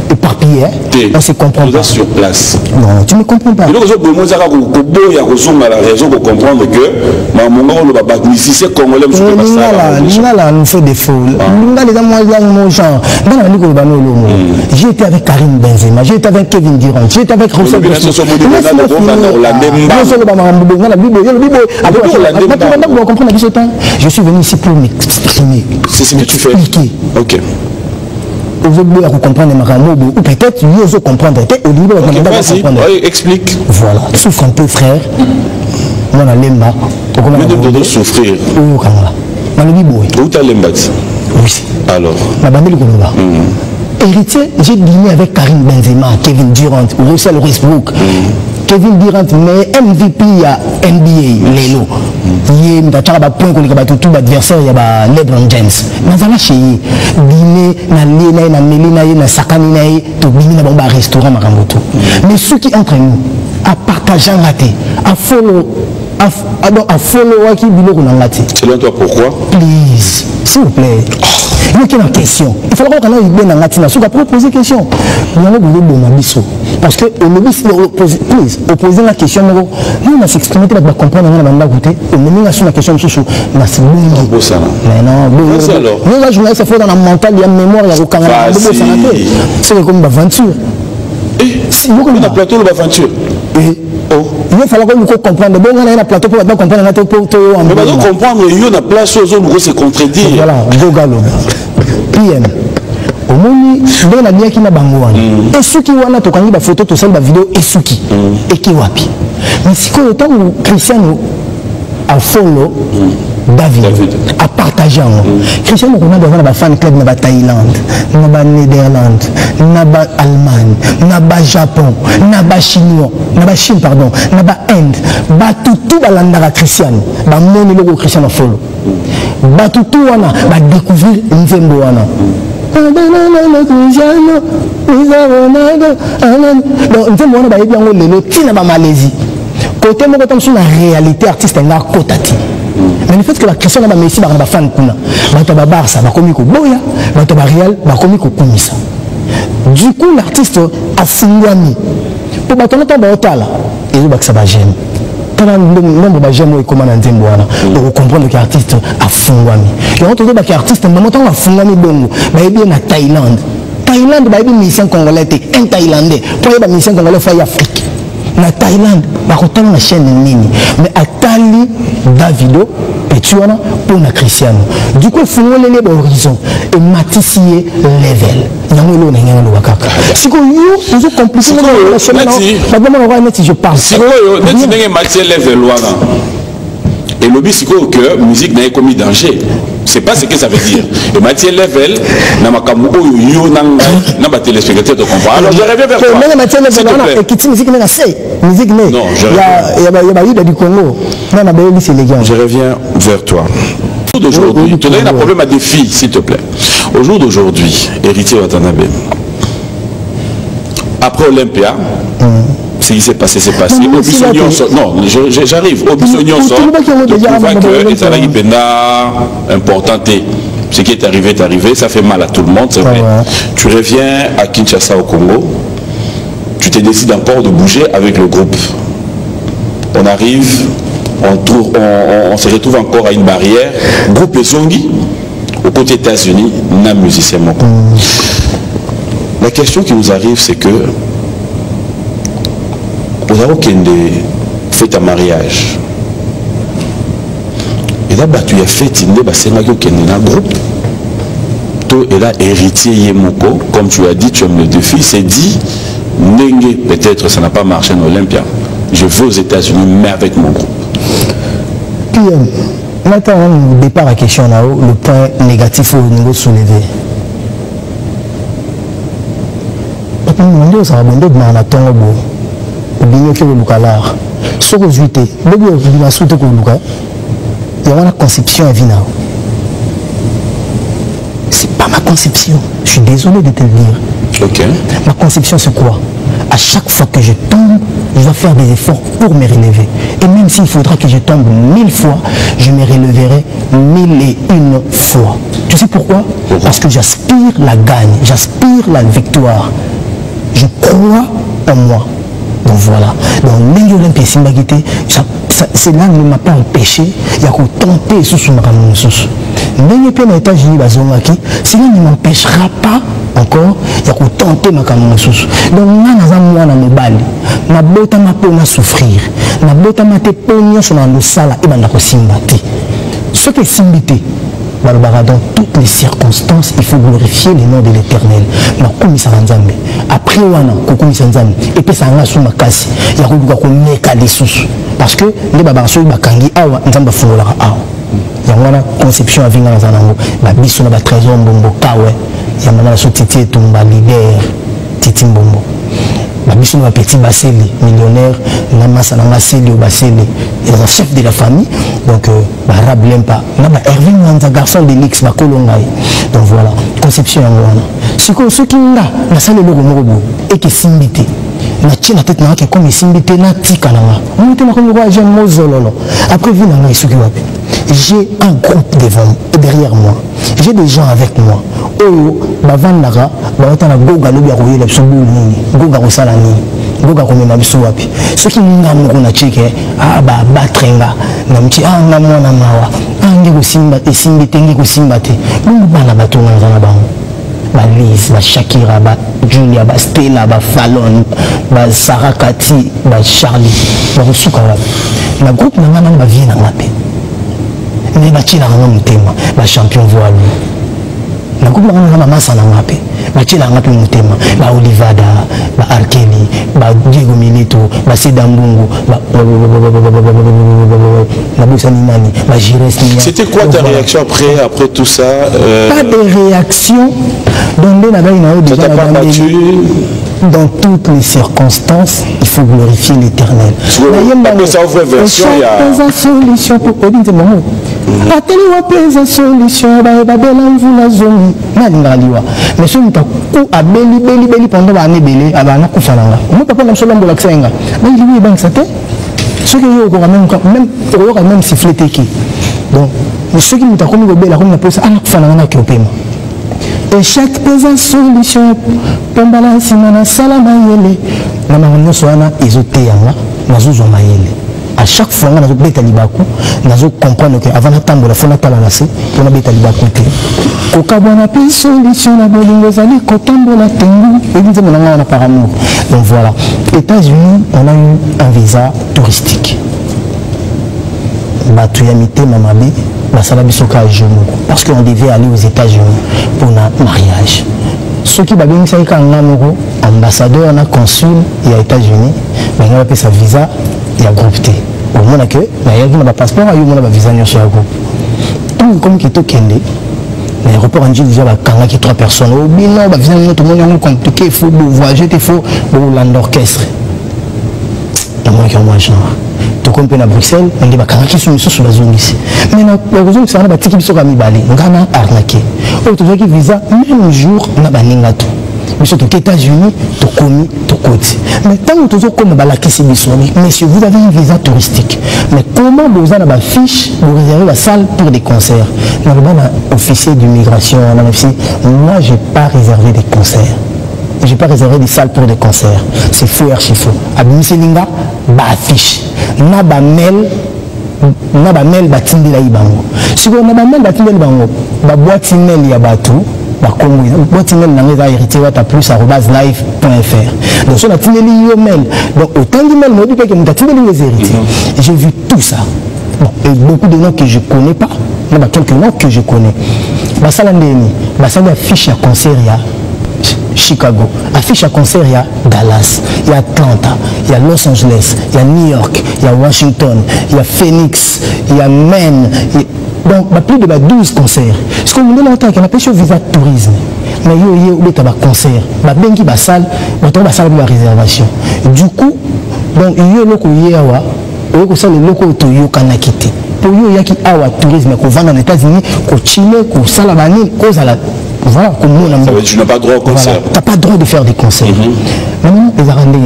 éparpillé, on se comprend pas. Sur place. Non, tu ne comprends pas. Donc, il y a raison pour comprendre que c'est congolais, nous fait des faux. J'ai été avec Karim Benzema, j'ai été avec Kevin Durant, j'ai été avec Rousseau. Je suis venu ici pour m'exprimer. C'est ce que tu fais. Ok. Vous comprendre ou peut-être lui aussi comprendre. Explique. Voilà, souffre un peu frère. On a l'emba. On doit souffrir. Où t'as l'emba? Oui. Alors. Héritier, j'ai dîné avec Karim Benzema, Kevin Durant, Russell Westbrook. Kevin Durant, mais MVP à NBA, Lelo. Il y a un point qu'on a tout adversaire, il y a LeBron James. Mais voilà, chez dîner, na Lena, na Melina, na Sakani, tout dîner dans un restaurant, Maramoto. Mais ceux qui entre nous, à partager un raté, à follow, qui selon toi, pourquoi? Please, s'il vous plaît. Il y a une question. Il faut qu'on ait bien dans la tina. Si on poser question, il y a un bon parce que opposer la question, nous on a s'exprimer pour comprendre on a goûté. On a sur la question sur mais non, nous la journée ça fait dans la mentale, il y a mémoire, il y a aucun c'est comme une aventure. Si vous avez un plateau d'aventure. Il va falloir que nous comprenions. Bon, on a un plateau pour comprendre. Mais maintenant, comprendre, il y a une place où on se contredire. Voilà, Gogalo. PM. Au moment où on a bien qui n'a pas et ceux qui ont la photo, tout ça, la vidéo, et ceux qui. Et qui wapi. Mais si quand autant Cristiano a follow David a partagé en Cristiano Ronaldo a un fan club dans Thaïlande, dans Néderlande, dans Allemagne, dans Japon, dans Chinois, dans Chine pardon, dans Inde, tout balandara Cristiano, ba moni logo Cristiano follow. Tout wana ba découvrir Nzembo wana. Donc Nzembo wana ba yebi yango lelo tina ba Malaisie. Côté mon côté sur la réalité artiste n'a kotati. Mais le fait que la question n'a pas messi par un fan kuna, bato ba Barça, ba komiko boya, bato ba Real, ba komiko kumisa. Du coup l'artiste a fungwami. Pour bato nota ba otala, et ba ça ba j'aime. Pendant nombre ba j'aime comment na Nzembo wana. Donc comprendre que l'artiste a fungwami. Et on trouve que l'artiste na montant a fungwami bongo, ba yebi na Thaïlande. Thaïlande ba yebi mission congolais, un Thaïlandais. Pour yebi mission congolais fa Afrique. Na Thaïlande, bakotana na chaîne nini, mais atali Davido Petuana pour na Cristiano. Du coup, il faut les horizons et matissier level. Yango na ngana wakaka. Siko yo, vous compliquez la chaîne. D'abord on va mettre je parle. Siko yo, net ndenge matissier level wana. Et le but c'est que musique n'a commis danger. C'est pas ce que ça veut dire. Et Mathieu Level, n'a pas comme yo n'a pas téléspectateur de comprendre. Alors je reviens vers toi. Mais Mathieu Level, qui musique n'a fait musique n'est. Non, il y a du Congo. Non, c'est légal. Je reviens vers toi. Au jour d'aujourd'hui, tu as un problème à des filles, s'il te plaît. Au jour d'aujourd'hui, Héritier Watanabe, après Olympia. Ce qui s'est passé, c'est passé. Non, j'arrive. Au Bissonnion sort. Tu vois que Etalagi Penda, important. Ce qui est arrivé, ça fait mal à tout le monde, c'est vrai. Tu reviens à Kinshasa au Congo. Tu te décides encore de bouger avec le groupe. On arrive, on se retrouve encore à une barrière. Groupe Zongi, au côté États-Unis, n'a musicien mon. La question qui nous arrive, c'est que vous avez fait un mariage. Et là, tu as fait un groupe. Et là, héritier Yemoko, comme tu as dit, tu aimes le défi, c'est dit, peut-être ça n'a pas marché en Olympia. Je vais aux États-Unis, mais avec mon groupe. Puis, maintenant, au départ, la question là-haut, le point négatif au niveau soulevé. Ça va demander de m'en bien que le Lukalar, ce que je dis, il y a une conception à Vina. pas ma conception. Je suis désolé de te le dire. Ok. Ma conception, c'est quoi? À chaque fois que je tombe, je dois faire des efforts pour me relever. Et même s'il faudra que je tombe 1000 fois, je me relèverai 1001 fois. Tu sais pourquoi? Parce que j'aspire la gagne, j'aspire la victoire. Je crois en moi. Donc voilà. Donc l'Olympique Simbagité, cela ne m'a pas empêché. Il y a qu'à tenter sous son rameau. L'Olympique n'a pas gagné Bazongaki. Cela ne m'empêchera pas encore. Il y a qu'à tenter ma caméra. Donc moi, na mobile, na bota ma peau na souffrir, na bota ma te pognon sur la sala et banda ko simbati. Ce qui est simbité. Dans toutes les circonstances, il faut glorifier le nom de l'Éternel. Après, et puis ça a sous ma casse. Il y a des sous. Parce que les babassous, ils bakangi awa, ils ont fait il y a une conception avec nous. Il y a un trésor bombo kawe. Il y a un titi et tumba leader titi bombo. Il y a un petit basseli millionnaire. Il y a un basseli au basseli. Il y a un chef de la famille. Donc, Rab Lempa. Il y a un garçon de l'X. Donc voilà, conception. Ce qui est là, c'est le logo et qui est simbité. Na tête na comme simbité na tika na moi te na comme roi j'aime mozololo après vu na ngai j'ai un groupe devant et derrière moi j'ai des gens avec moi oyo bavandaka baota na goga lobi ya koyela biso bulu nini goga kosala nini goga komema biso wapi soki nga moko na cheke ba batrenga na mti nga mwana mawa nge kosimba esimbi te nge kosimba te bongo bana bato na nzana bango ba Liz, ba Shakira, ba Julia, ba Stella, ba Fallon, ba Sarah Kati, ba Charlie, ba Rosuka wapi. Na groupe na ngana ba vie na ngape. Ne ba chila ngana mutema, ba champion voile. Na groupe na ngana masa na ngape. Ba chila ngape mutema, ba Olivada, ba Arkeli, ba Diego Milito, ba Sedambungu, ba C'était quoi ta réaction après tout ça? Pas de réaction. Ça t'a pas battu? Dans toutes les circonstances, il faut glorifier l'Éternel. Ça ouvre version, il y a... solution pour solution, mais si tu as belli pendant l'année, ceux qui ont même sifflé teki. Donc, ceux qui m'ont commis le bel, on a posé un fanana qui est au paiement. Et chaque présence solution, Pambala, Simana, Salamayele, la maman Soana, ils ont été là, Nazouz Mayele. À chaque fois, on a des talibakou, Nazouz comprendre qu'avant la table, la fona talanase, on a des talibakou. Kokabona pe solution, la bolingo zali, kotambo la tengu, et nous avons par amour. Donc voilà. États-Unis, on a eu un visa touristique. Batuyamité Mamabé, Basalabisoka à genoux. Parce qu'on devait aller aux États-Unis pour un mariage. Ceux qui ont fait un ambassadeur, un consul, il y a États-Unis, il a fait sa visa, il y a groupe T. Au moins que, il y a un passeport, il y a un visa sur le groupe. Donc, comme qui est au Kende, l'aéroport a dit déjà qu'il y a 3 personnes. Au bilan, tout le monde est compliqué, il faut voyager, il faut l'orchestre. Il y a moins qu'un mois, genre. Tout comme à Bruxelles, on dit qu'il y a sur la zone ici. Mais la zone, c'est un petit qui sera mis balé. On a arnaqué. Autre qui visa, même jour, on a banni tout. Mais surtout aux États-Unis, tout commis, tout côté. Mais tant que toujours comme Balaki c'est messieurs, vous avez un visa touristique. Mais comment vous avez une fiche pour réserver la salle pour des concerts? Normalement, officier d'immigration, moi, je n'ai pas réservé des concerts. Je n'ai pas réservé des salles pour des concerts. C'est faux, archi faux. À Bimiselinga, bah affiche. Na ba mail batindi la ibango. Si vous avez ba mail batindi la ibango, ba boîte email ya batou. Boîte email n'a hérité à plus @live.fr. Donc, on a tenu les emails. Donc, autant d'emails, on dit que nous avons les héritiers. J'ai vu tout ça. Bon, et beaucoup de noms que je ne connais pas. Il y a quelques noms que je connais. Basalandeni, Basanda affiche à concert, il y a Chicago. Affiche à concert, il y a Dallas, il y a Atlanta, il y a Los Angeles, il y a New York, il y a Washington, il y a Phoenix, il y a Maine. Donc, plus de 12 concerts. Ce qu'on me dit longtemps, qu'on appelle visa tourisme. Mais il y a un concert. Il y a une salle, il y a réservation. Du coup, donc, il y a le loco to yo kanakite. Pour yo, il y a qui a tourisme, qu'on vend dans les États-Unis, qu'on Chine, qu'on Salamani, qu'on Zala. Voilà, comme nous, ça veut dire que tu n'as pas le droit au concert. Voilà, tu n'as pas le droit de faire des concerts. Maintenant, les Arandais,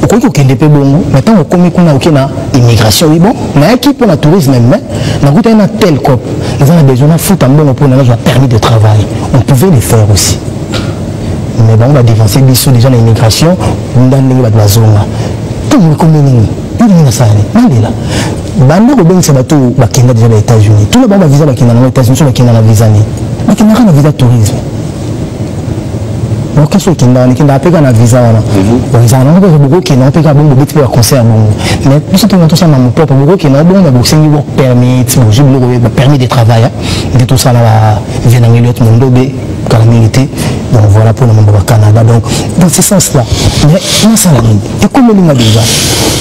au coup, il y a maintenant, on a immigration, oui, bon, mais qui pour le tourisme même, on a tel cop, ils ont besoin de foutre un bon pour un permis de travail. On pouvait les faire aussi. Mais bon, on va défoncer des sous, déjà l'immigration, on a la zone. Tout le monde est comme ça. Banda ko c'est bateau bakenda déjà aux États-Unis. Tout le monde va visa bakenda aux États-Unis, sur bakenda na visa ni. Bakenda na visa tourisme. Donc qu'est-ce qu'il y a qui n'a pas de visa là. Donc ça n'a pas beaucoup qui n'ont pas de bon de concert mais tout ce qui est tout ça dans mon propre beaucoup qui n'ont bon de boxing ni permis, j'ai le permis de travail et tout ça là vient dans l'autre monde be calamité. Donc voilà pour le monde au Canada. Donc dans ce sens-là, mais non ça là. Et comme il m'a déjà,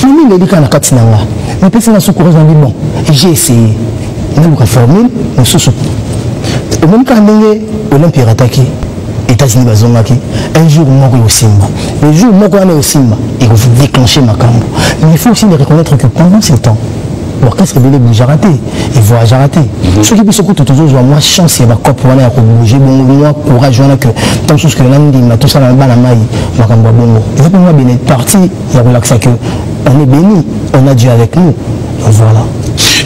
nous les dit na katina là. Mais personne n'a secouru dans dit bon, j'ai essayé. Nous le formule, nous sous. Au même quand on Olympie attaqué États-Unis bazongaki un jour moko au Simba. Le jour moko on est au Simba, il faut déclencher ma cambo. Mais il faut aussi les reconnaître que pendant ce temps, l'orchestre de l'Église a raté, il voyage a raté. Ceux qui peuvent se couper toujours, moi chance il va copper à bouger, bon moi courage on a que tant chose que l'année m'a tout ça dans le bas la maille, ma cambo bongo. Et puis moi bien parti, il y a relaxé que on est béni, on a Dieu avec nous. Voilà.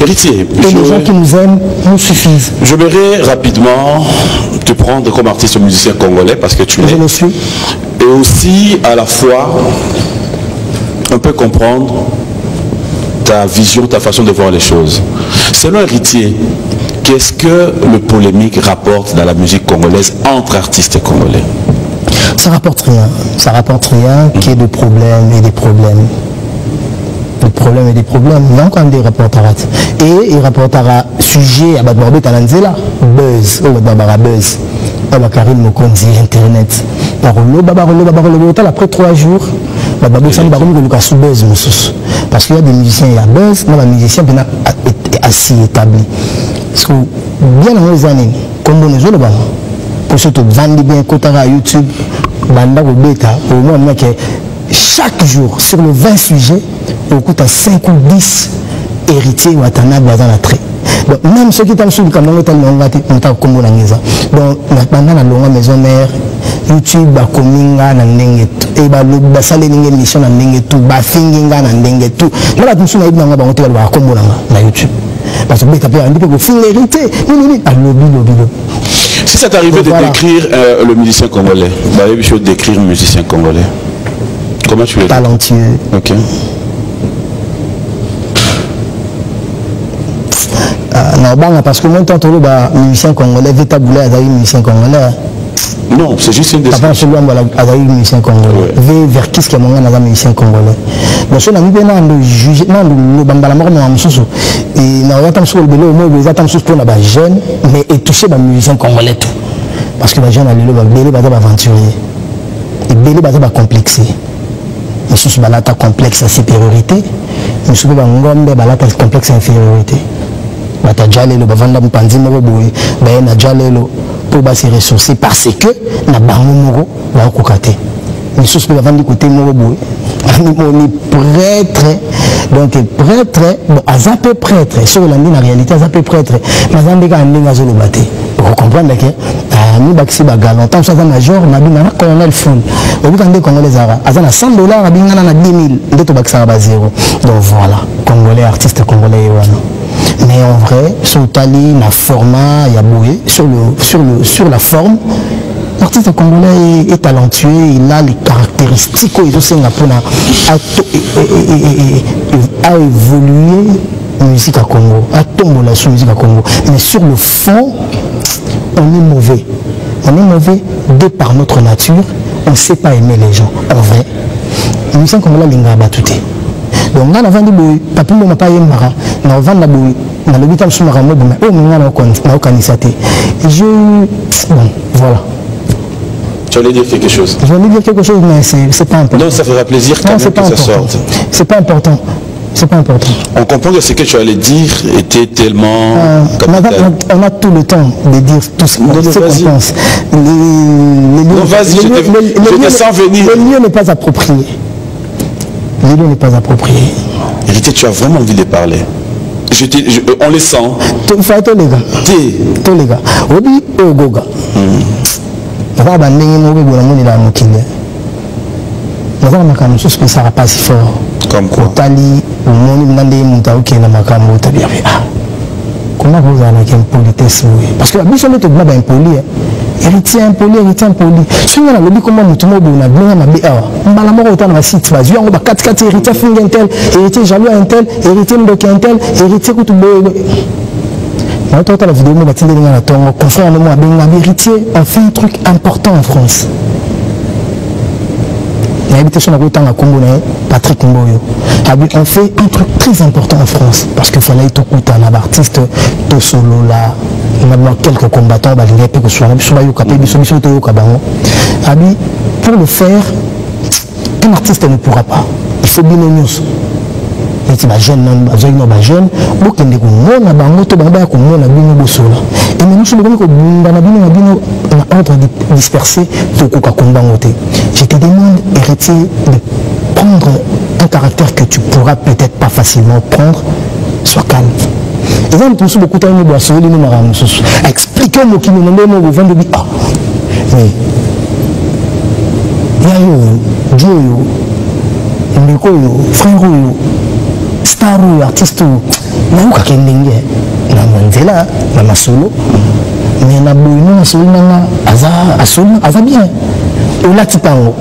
Héritier, les gens qui nous aiment nous suffisent. Je voudrais rapidement te prendre comme artiste musicien congolais parce que tu l'es. Je le suis. Et aussi à la fois un peu comprendre ta vision, ta façon de voir les choses. Selon Héritier, qu'est-ce que le polémique rapporte dans la musique congolaise entre artistes congolais? Ça rapporte rien. Ça rapporte rien qu'il y ait des problèmes et des problèmes. Des problèmes et des problèmes, il y a encore des reporterages. Et il rapportera sujet à Badbarbé Talanzela, buzz, buzz, à Karim Mokonzi, internet. Après 3 jours, Badbarbé Talanzela sous buzz, parce qu'il y a des musiciens, il y a buzz, mais les musiciens sont assez établis. Parce que bien dans les années, comme on est là, pour surtout vendre bien côté à YouTube, Banda ou Beta, au moins que chaque jour, sur le 20 sujets, on coûte à 5 ou 10 héritiers ou atanables dans la trait. Donc, même ceux qui sont sur le canon, on a comme la maison. Donc, pendant la longue maison mère, YouTube, ba kominga na ndenge tout. Et ba le basale ninge mission na ndenge tout, ba finginga na ndenge tout. Là, la mission na ibna ba on te ba kombo na YouTube. Parce que beta pe andi pe ko fin hérité. Ni à lobby. Si ça t'arrivait de décrire le musicien congolais, bah il faut décrire le musicien congolais. Comment tu le dis? Talentueux. OK. Non, parce que moi, tant que les musiciens congolais, Veta Boulay a musicien congolais. Non, c'est juste une description. Après, celui-là, a musicien congolais. Vers qui est-ce qu'il y a musicien congolais? Donc, si on a mis le juge, non, le bambala mort, non, et on attend sur le vélo, on attend sur pour les jeunes, mais et toucher les musiciens congolais tout. Parce que les jeunes, ils sont aventuriers. Ils sont complexés. Mais si tu as complexe à supériorité, mais si tu as complexe à infériorité. Batajalelo bavanda mpanzi moko boye baye na jalelo pour ba se ressourcer parce que na bango moko ba kokate mais sous pe bavandi côté moko boye on est prêtre donc prêtre bon azape prêtre sur la ligne en réalité azape prêtre mazambe ka ndinga zolo baté vous comprenez que nous baxi ba galant tant ça major na bina colonel fond au bout de congolais ara azana $100 na bingana na 10 000 ndeto baxara ba zéro donc voilà congolais artiste congolais wana. Mais en vrai, sur Tali, la format, il y a boué, sur la forme, l'artiste congolais est talentueux, il a les caractéristiques, il a évolué la musique à Congo, a tombé la musique à Congo. Mais sur le fond, on est mauvais. On est mauvais de par notre nature, on ne sait pas aimer les gens. En vrai, la musique congolais, l'inga batouté. Donc, on a vendu le papier, on n'a pas aimé Mara, on a vendu le dans le 8e sous-marin, je... Bon, voilà. Tu allais dire quelque chose? Je voulais dire quelque chose, mais c'est pas important. Non, ça fera plaisir quand même que ça sorte. C'est pas important. C'est pas important. On comprend que ce que tu allais dire était tellement capital. On a tout le temps de dire tout ce qu'on pense. Non, vas-y, je te sens venir. Le lieu n'est pas approprié. Le lieu n'est pas approprié. Héritier, tu as vraiment envie de parler. On les sent. Tous les gars. Tous les gars. Obi Ogoga. va abandonner mon bébé dans mon élan mokile. Nous avons un chose que ça va pas si fort. Comme quoi? Tali, au monde où on est monté na makambo tali ah. Comment vous avez une politesse parce que la biche on est tout bas impoli. Héritier impoli. Si on a le dit comment nous tombons na bien na ba. On va la mort autant na site bas. On va 4 héritier fingentel, héritier jaloux intel, héritier ndokentel, héritier kutubo. On a la vidéo, on va tirer dans la tombe, conformément à Benga héritier, on fait un truc important en France. L'habitation a autant à Congo, Patrick Mboyo. On fait un truc très important en France, parce qu'il fallait tout coûter un artiste, tout solo là, on a quelques combattants, pour le faire, un artiste ne pourra pas. Il faut bien nous. Et maintenant, je te demande, héritier, de prendre un caractère que tu pourras peut-être pas facilement prendre. Sois calme. Et là, nous avons beaucoup de temps expliquez-moi qui nous demande au 22 ah. Mais il y a Dieu, frère, star artiste na kakendenge na manzela na masolo mais na boino na solo aza bien au latipango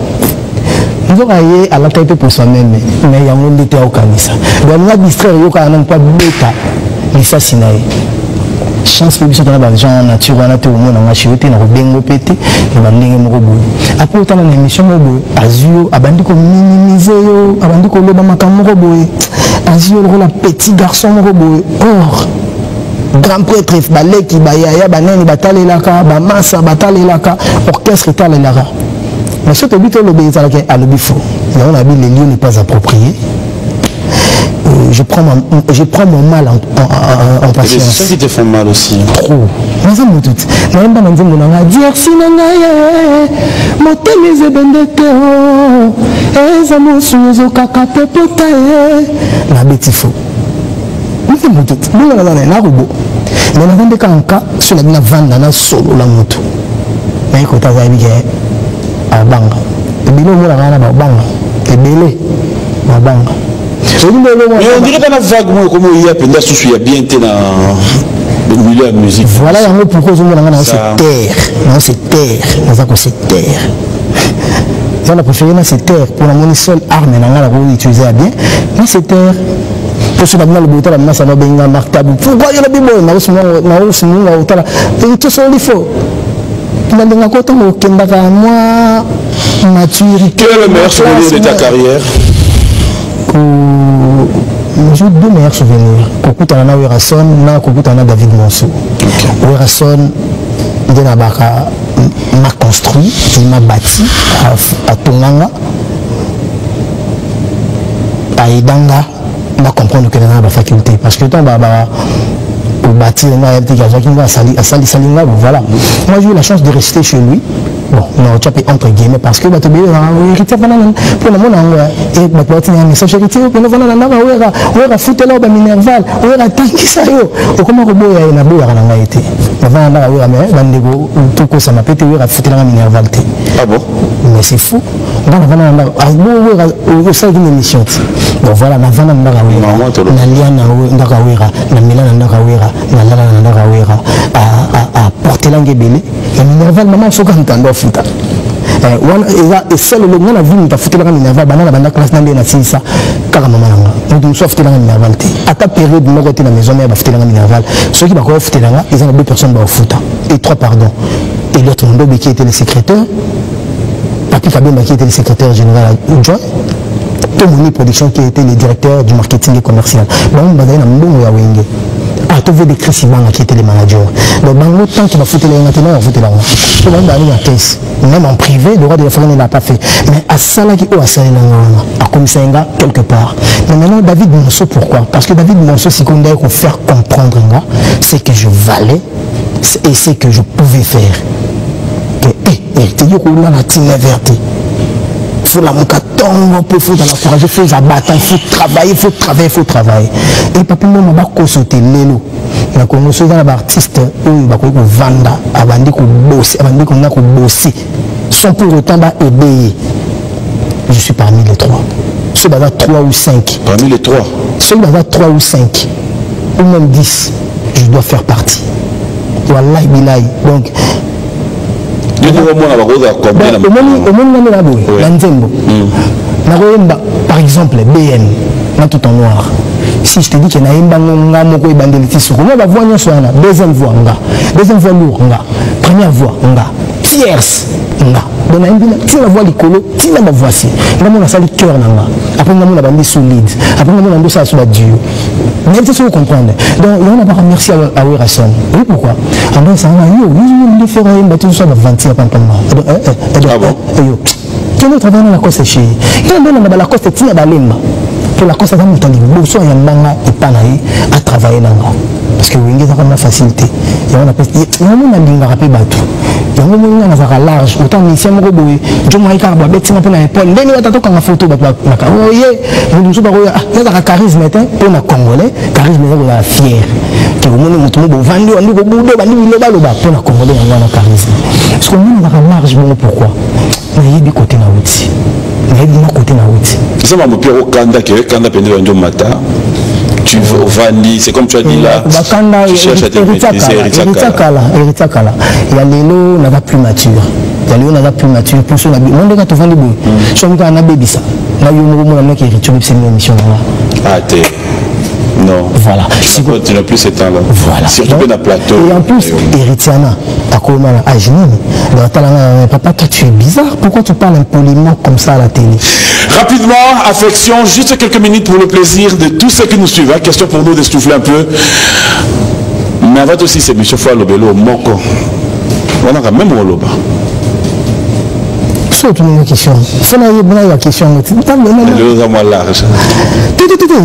nzoka ye à la tête pour soi-même mais yango ndete au kanisa donc na distraire yo kana pas beta lisa sinaye chance pour biso dans la gens nature wana te au monde na chioté na bengo pété na bandenge moko boy après autant na émission moko azio abandi ko minimiser yo abandi ko loba makambo moko boy azio le petit garçon moko boy or grand prêtre balé qui bayaya banani batalelaka ba massa batalelaka orchestre talelaka mais ce que bito le bézala ke alobifo on a dit les lieux n'est pas approprié. Je prends mon mal en patience. Et les choses qui te font mal aussi. Trop. Mais ça me tout. Mais même pas dans mon nom. Dire si nangaye, motemi zebendete o, ezamo suzo kakate potaye. La bétifo. Mais ça me tout. Nous on a dans un robot. Mais on a des cas sur la bina vanda na solo la moto. Mais quand tu as dit à banga. Et bilo mo la na ba banga. Et belé ba banga. Mais on dirait pas la vague, comment il y a pendant ce qu'il y a bien été dans le milieu de la musique. Voilà pourquoi je me dis c'est terre. Non, c'est terre. C'est terre. La préférée, c'est terre. Pour la monnaie seule arme, on utiliser à bien. Mais c'est terre. Pour ce que le bouton, la masse, on a bien marquable. Pourquoi il y a des mots? Tout ça, il faut. Moi, maturité. Quel est le meilleur souvenir de ta carrière? J'ai deux meilleurs souvenirs. Kokutana Werason, na Kokutana David Monceau. Werason, m'a construit, il m'a bâti à Tonganga, à Idanga, m'a comprendre que dans la faculté. Parce que tant au bâtir, voilà. Moi j'ai eu la chance de rester chez lui. Bon, non, tu as payé entre guillemets parce que tu as héritier pour le monde et tu as un message héritier pour le monde on a foutu là Minerval on a tanki ça yo comment robot ya na boya na été avant na wa mais bandego tout ko ça m'a pété on a foutu là Minerval. Ah bon? Mais c'est fou. Donc voilà on a ça une émission. Donc voilà na vana na wa na liana ndaka wera na milana ndaka wera na lala ndaka wera à porter langue belé et Minerval maman so quand t'en futa et seul le monde a vu nous foutu la Minerval banana banda classe na na sisa kaka maman nga nous so foutu la Minerval té à ta période mo côté na maison mais ba foutu la Minerval ceux qui ba ko foutu la ils ont deux personnes ba futa et trois pardon et l'autre monde qui était le secrétaire Papi Kabemba qui était le secrétaire général adjoint Tomoni Production qui était le directeur du marketing et commercial bon bazana mbongo ya wenge ah tu veux décrire Simanga qui était le manager donc dans le temps qu'il va foutre les maintenant on foutre là tout le monde a mis en caisse même en privé le roi de la famille n'a pas fait mais à ça là qui au à ça là à comme ça quelque part mais maintenant David Monceau pourquoi parce que David Monceau si qu'on doit faire comprendre là c'est que je valais et c'est que je pouvais faire que tu dis qu'on a la tine verte faut la mokatongo pour faut dans la courage faut abattre il faut travailler et papa moi m'a pas sauter lelo na Congo soki na baartiste oyo bakoki kovanda abandi kobosser sans pour autant baaider. Je suis parmi les 3. Ceux qui 3 ou 5. Parmi les 3. Ceux qui 3 ou 5. Ou même 10. Je dois faire partie. Wallahi bilahi. Donc. Par exemple, BN, tout en noir. Si je te dis qu'il y a une deuxième voix, deuxième voix lourd, première voix, tierce, donc si la voix licolo, si la voici, on a ça le cœur, après on a bandé solide, après on a ça sur la dur. Mais c'est ce que vous comprenez. Donc on a pas remercié à Werasson. Et pourquoi? En vrai, ça a eu, il fait un bateau sur la 20e ah bon? Quel autre travail dans la coste chez il y a dans la coste tina balemba que la coste a mis dans les bourgeois et manga et panaï à travailler là parce que vous avez la facilité il y a un linga rappelé bateau il y a un large autant mission robo je m'ai carbo bête pour na épaule ndeni watato kanga photo ba oye nous sommes pas là charisme pour na congolais charisme là fier que vous monez mutumo bo vandi on bo bo ba ni loba loba pour na congolais on a charisme parce que nous on a large bon pourquoi nayebi côté na outi nayebi na côté na outi c'est ma mo piro kanda que kanda pende ndo mata tu vandi c'est comme tu as dit là tu cherches à te maîtriser Eritakala il y a l'élo n'a pas plus mature il y a l'élo n'a pas plus mature pour son habit on est quand on vend les bouts son quand on a bébé ça là il y a un moment qui est rituel c'est une émission là ah t'es non voilà si tu n'as plus ce temps là voilà surtout dans le plateau et en plus Eritiana à comment à Genève papa toi tu es bizarre pourquoi tu parles impoliment comme ça à la télé. Rapidement, affection, juste quelques minutes pour le plaisir de tous ceux qui nous suivent. Hein. Question pour nous de souffler un peu. Mais avant aussi, c'est M. Foualobelo, Moko. On a quand même un loba. Surtout une question. C'est la question. Le moins large.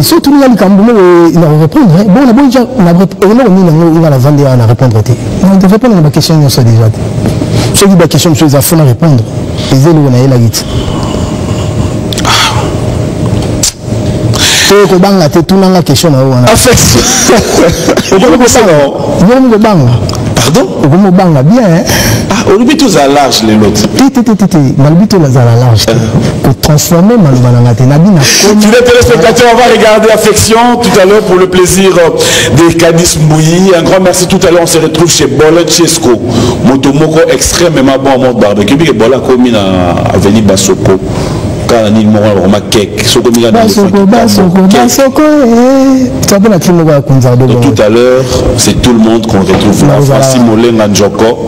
Surtout il y a le Cameroun, il va répondre. Bon, on va la vendre et on va répondre. On devrait répondre à la question déjà. Ceux qui ont la question, ils vont répondre. Les élèves, on a la guide. Pardon? Bien, hein? Ah, on oublie tous à large les autres. Pour transformer les téléspectateurs, on va regarder affection tout à l'heure pour le plaisir des Cadis Mbouyi. Un grand merci. Tout à l'heure, on se retrouve chez Bolet Chesco. Motomoko extrêmement bon en mode barbecue. Et Bola commis à Avenue Basoko. Tout à l'heure, c'est tout le monde qu'on retrouve là. Voici Molenga Njoko,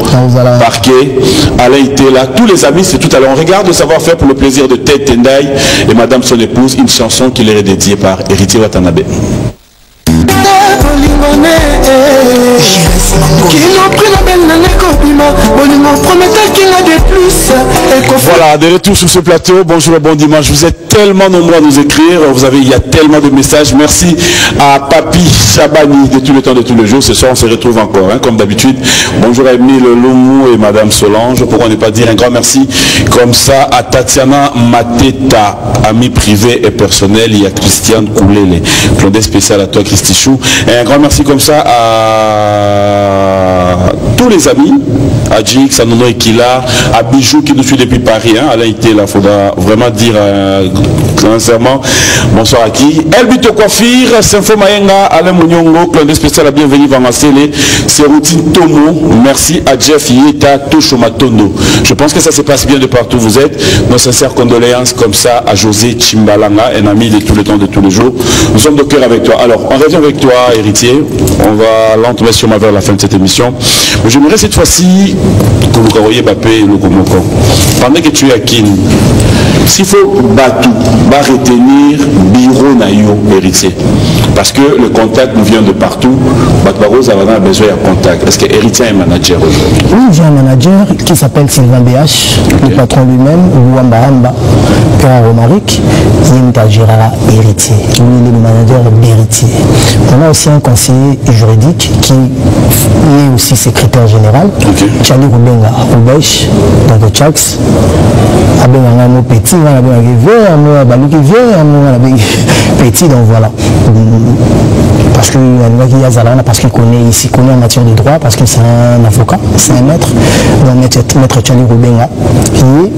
Parquet, Alain Itela, tous les amis, c'est tout à l'heure. On regarde le savoir-faire pour le plaisir de Ted Tendai et Madame son épouse, une chanson qui leur est dédiée par Héritier Watanabe. Voilà, de retour sur ce plateau. Bonjour et bon dimanche. Vous êtes tellement nombreux à nous écrire. Il y a tellement de messages. Merci à Papi Chabani de tout le temps, de tous les jours. Ce soir, on se retrouve encore, hein, comme d'habitude. Bonjour à Emile Loumou et Madame Solange. Pourquoi ne pas dire un grand merci comme ça à Tatiana Mateta, amie privée et personnelle. Il y a Christiane Koulele. Claude spécial à toi, Christichou. Et un grand merci comme ça à tous les amis, à Jix, à Nono Ekila, à Bijou qui nous suit depuis Paris, hein, Alain Ité, là, faudra vraiment dire sincèrement, bonsoir à qui. Elbito Coiffure, Sinfo Mayenga, Alain Mouniongou, Claude spécial, la bienvenue, Vangassele, Séroutine Tomo, merci à Jeff Yeta, Toshomatondo. Je pense que ça se passe bien de partout où vous êtes. Nos sincères condoléances comme ça à José Chimbalanga, un ami de tout le temps, de tous les jours. Nous sommes de cœur avec toi. Alors, on revient avec toi, Héritier. On va lentement sûrement vers la fin de cette émission. Mais j'aimerais cette fois-ci que vous voyez Bappé et le Gomoko. Pendant que tu es à Kin, s'il faut retenir Biro Nayo, Héritier. Parce que le contact nous vient de partout. Batbaro a besoin de contact. Est-ce que Héritier est manager aujourd'hui? Oui, j'ai un manager qui s'appelle Sylvain BH, okay. Le patron lui-même, Ouamba Hamba, Kara Romaric, Yinta Girara Héritier. Lui, il est le manager d'Héritier. On a aussi un conseiller juridique qui est aussi secrétaire général, Tchali Rubenga Rubesh, dans le Tchax, Abenga no Petit, on a Baluki Vert, on a Petit, donc voilà. parce qu'il connaît ici, connaît en matière de droit, parce que c'est un avocat, c'est un maître, donc maître Charlie Rubenga,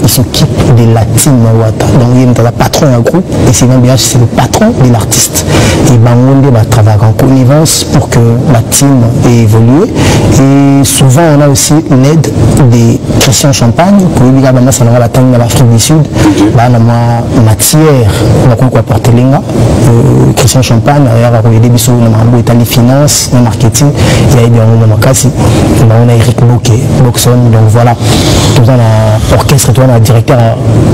il s'occupe de la team Wata. Donc il est le patron d'un groupe, et c'est le patron de l'artiste. Et Bangonde va travailler en connivence pour que la team ait évolué. Et souvent on a aussi l'aide des Christian Champagne, pour lui dire que ça va la team de l'Afrique du Sud, on a matière, on a apporté l'Inga, Christian Champagne, il y a des bisous, on a les finances, le marketing, il y a des on a Eric Boxon, donc voilà, tout ça, l'orchestre, on a directeur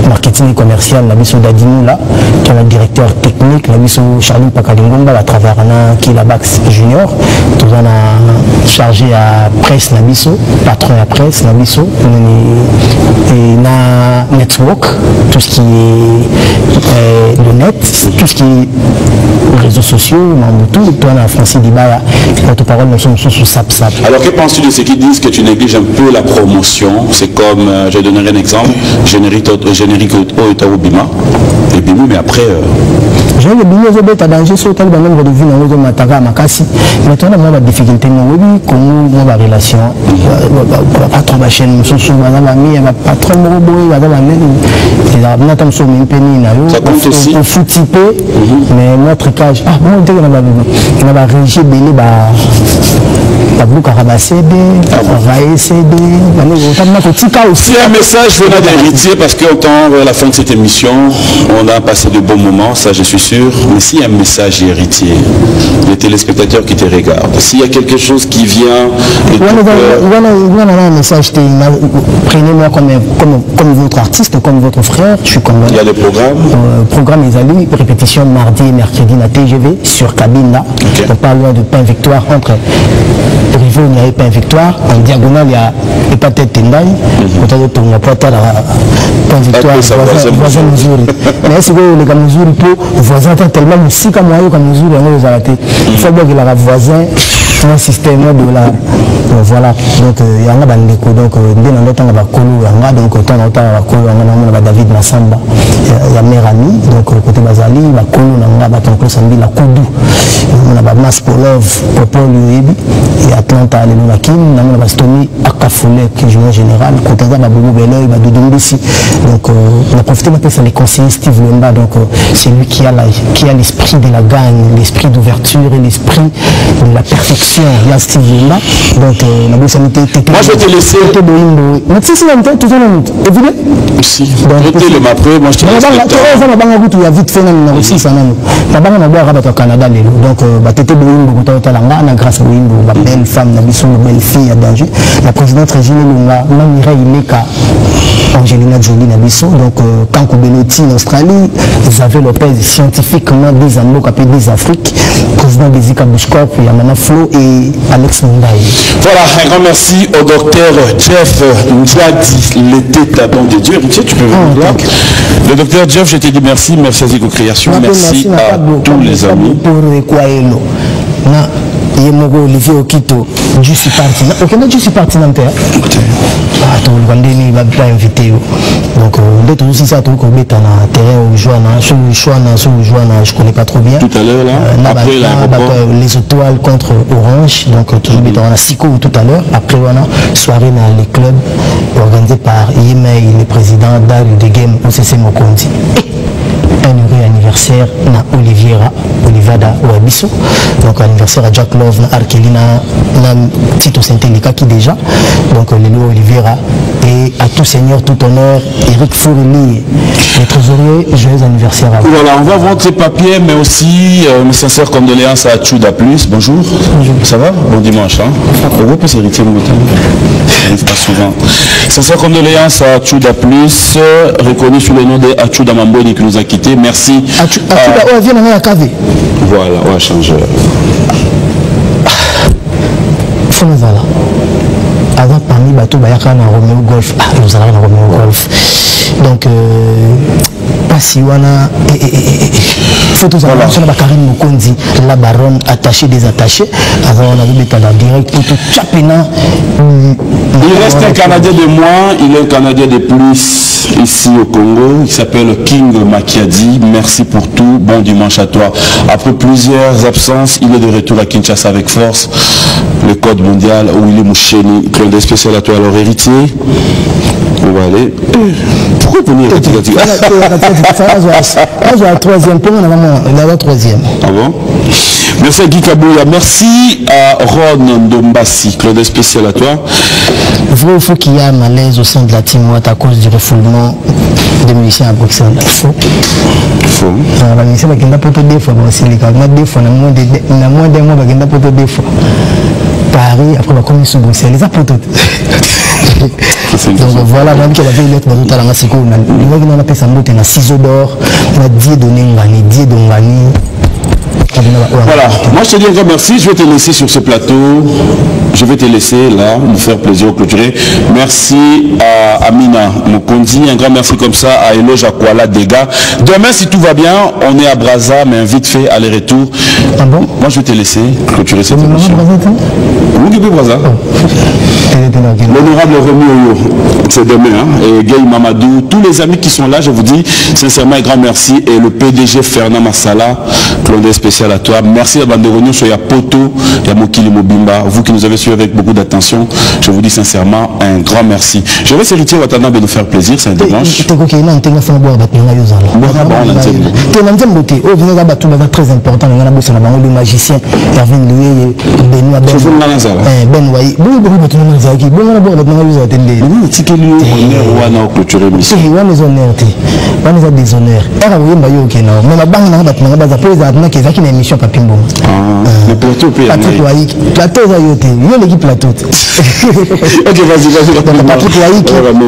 marketing et commercial, la bisou d'Adimou là, qui est le directeur technique, la bisou Charlie Pakalingomba, à travers qui est la Bax Junior, tout ça, on a chargé à presse, la bisou, patron à presse, la bisou, et na network, tout ce qui est le net, tout ce qui est réseaux sociaux, tout, on a Francis Dibaya, porte-parole, nous sommes sous SAP-SAP. Alors que penses-tu de ceux qui disent que tu négliges un peu la promotion? C'est comme, je vais donner un exemple, générique au Bima, et Bimou, mais après... J'ai le Bimou, j'ai danger sur le nombre de vues dans le Matara, Makasi, maintenant on a la difficulté, comment on a la relation, pas trop ma chaîne, nous sommes sous ma mamie, pas trop mon robot, ça compte aussi. Il faut typer, mais notre cage, il a régi belé, c'est un message venant d'héritier parce qu'on tend vers la fin de cette émission, on a passé de bons moments, ça je suis sûr, mais s'il y a un message héritier, les téléspectateurs qui te regardent, s'il y a quelque chose qui vient un message, prenez-moi comme votre artiste, comme votre frère, je suis comme il y a des programmes programme les alliés, répétition mardi et mercredi na TGV sur Cabine, on parle de Pain Victoire entre Riveau, il y a Pain Victoire, en diagonale il y a Hépatite Tendai, on a ton apporteur Pain Victoire, voisin Missouri. Mais est-ce que les gars Missouri pour voisin tellement si comme moi comme Missouri on les a ratés. Il faut bien qu'il a voisin un système de la voilà donc il y a un bandeko donc dès dans temps va colo donc temps en temps va colo on a David Massamba il y a meilleur ami donc côté Bazali va colo on a ton samedi la Koudou on a Mas Polov Popol Yuebi et Atlanta les Lunakim on a Bastomi Akafole qui joue en général côté ça va Bobo Beloy va Dodombisi donc on a profité de ça les conseillers Steve Lemba donc c'est lui qui a l'esprit de la gagne, l'esprit d'ouverture et l'esprit de la perfection. Il y a Steve Lemba donc la bourse sanité moi je vais te laisser mais si c'est la tout ça évidemment si donc le après moi je te laisse il y a vite fait numéro 6 na banga na boire au Canada donc batete boyimbo kotala ngana grâce à boyimbo la belle femme na biso belle fille à danger la présidente Régine Lunga Mamira Ileka Angelina Jolie na biso donc Kanko Belotti en Australie Xavier Lopez scientifiquement des anneaux capé des Afriques président des Zika Bushcorp il y a maintenant Flo et Alex Mundai. Voilà, un grand merci au docteur Jeff Ndiadi, l'été tabon de Dieu. Tu peux venir là. Le docteur Jeff, je te dis merci à Zico Création, merci à tous les amis. Il y a Olivier Okito, je suis parti. Ok, mais je suis parti dans le terre. Attends, il va pas inviter. Donc, d'autres aussi, ça, tout comme étant à terrain, je connais pas trop bien. Tout à l'heure, là, après l'aéroport. Les étoiles contre Orange, donc toujours étant à Siko tout à l'heure. Après, on a soirée dans les clubs organisés par Yemei, le président d'Al de Game, OCC Mokondi. Un heureux anniversaire na Olivada Wabiso, donc anniversaire à Jack Love, na Arkelina, na Tito Saint-Elika qui déjà, donc Lélo Oliveira et à tout seigneur, tout honneur, Eric Fourili, les trésoriers, joyeux anniversaire à vous. Voilà, on va vendre ces papiers, mais aussi mes sincères condoléances à Tchouda Plus. Bonjour. Bonjour. Ça va? Bon dimanche. Hein? On peut s'hériter le matin. Ça n'arrive pas souvent. Sincères condoléances à Tchouda Plus, reconnu sous le nom de Atchouda Mamboni qui nous a quittés. Merci. Atchouda, vient dans la cave. Voilà, on va changer. Voilà. Avant, parmi Bateau Bayaka, on a Romeo Golf. Nous allons à Romeo Golf. Donc, Pasiwana photo ça va sur la Karine Mokondi, la baronne attachée désattachée. Alors on a vu le direct photo Chapena. Il reste un Canadien de moins, il est un Canadien de plus ici au Congo. Il s'appelle King Makiadi. Merci pour tout. Bon dimanche à toi. Après plusieurs absences, il est de retour à Kinshasa avec force. Le code mondial, Willy Moucheni, clin d'œil spécial à toi, alors héritier. On va aller. Pourquoi venir la troisième, la troisième. Ah bon? Merci à Guy Kabouya, merci à Ron Ndombassi, clin d'œil spécial à toi. Vrai ou faux qu'il y a un malaise au sein de la team Watt à cause du refoulement des musiciens à Bruxelles? Faux. Faux. Les musiciens qui n'ont pas deux fois, deux fois, dans moins d'un mois, ils n'ont pas deux fois. Paris, après, on va commencer sur Bruxelles. Les apôtres. Donc voilà, même qu'il y avait une lettre dans tout à l'heure, on a appelé ça mot, on a ciseaux d'or, on a Dieu donné Ngani, Dieu Dongani. Voilà, moi je te dis un grand merci, je vais te laisser sur ce plateau, je vais te laisser là, nous faire plaisir au clôturer. Merci à Amina Mokondi, un grand merci comme ça à Eloge Akwala Dega. Demain si tout va bien, on est à Brazza, mais vite fait aller-retour. Ah bon? Moi je vais te laisser clôturer cette émission. Oui, Brazza. L'honorable Rémi Oyo, c'est demain, hein? Et Gay Mamadou, tous les amis qui sont là, je vous dis sincèrement un grand merci. Et le PDG Fernand Massala, plombier spécial à toi. Merci à Banderognon sur Yapoto, Yamokili Mobimba, vous qui nous avez suivi avec beaucoup d'attention. Je vous dis sincèrement un grand merci. Je vais héritier Watana de nous faire plaisir, c'est un dimanche. Très important, le magicien Erwin Loué, Benoît le plateau Patrick Waïk,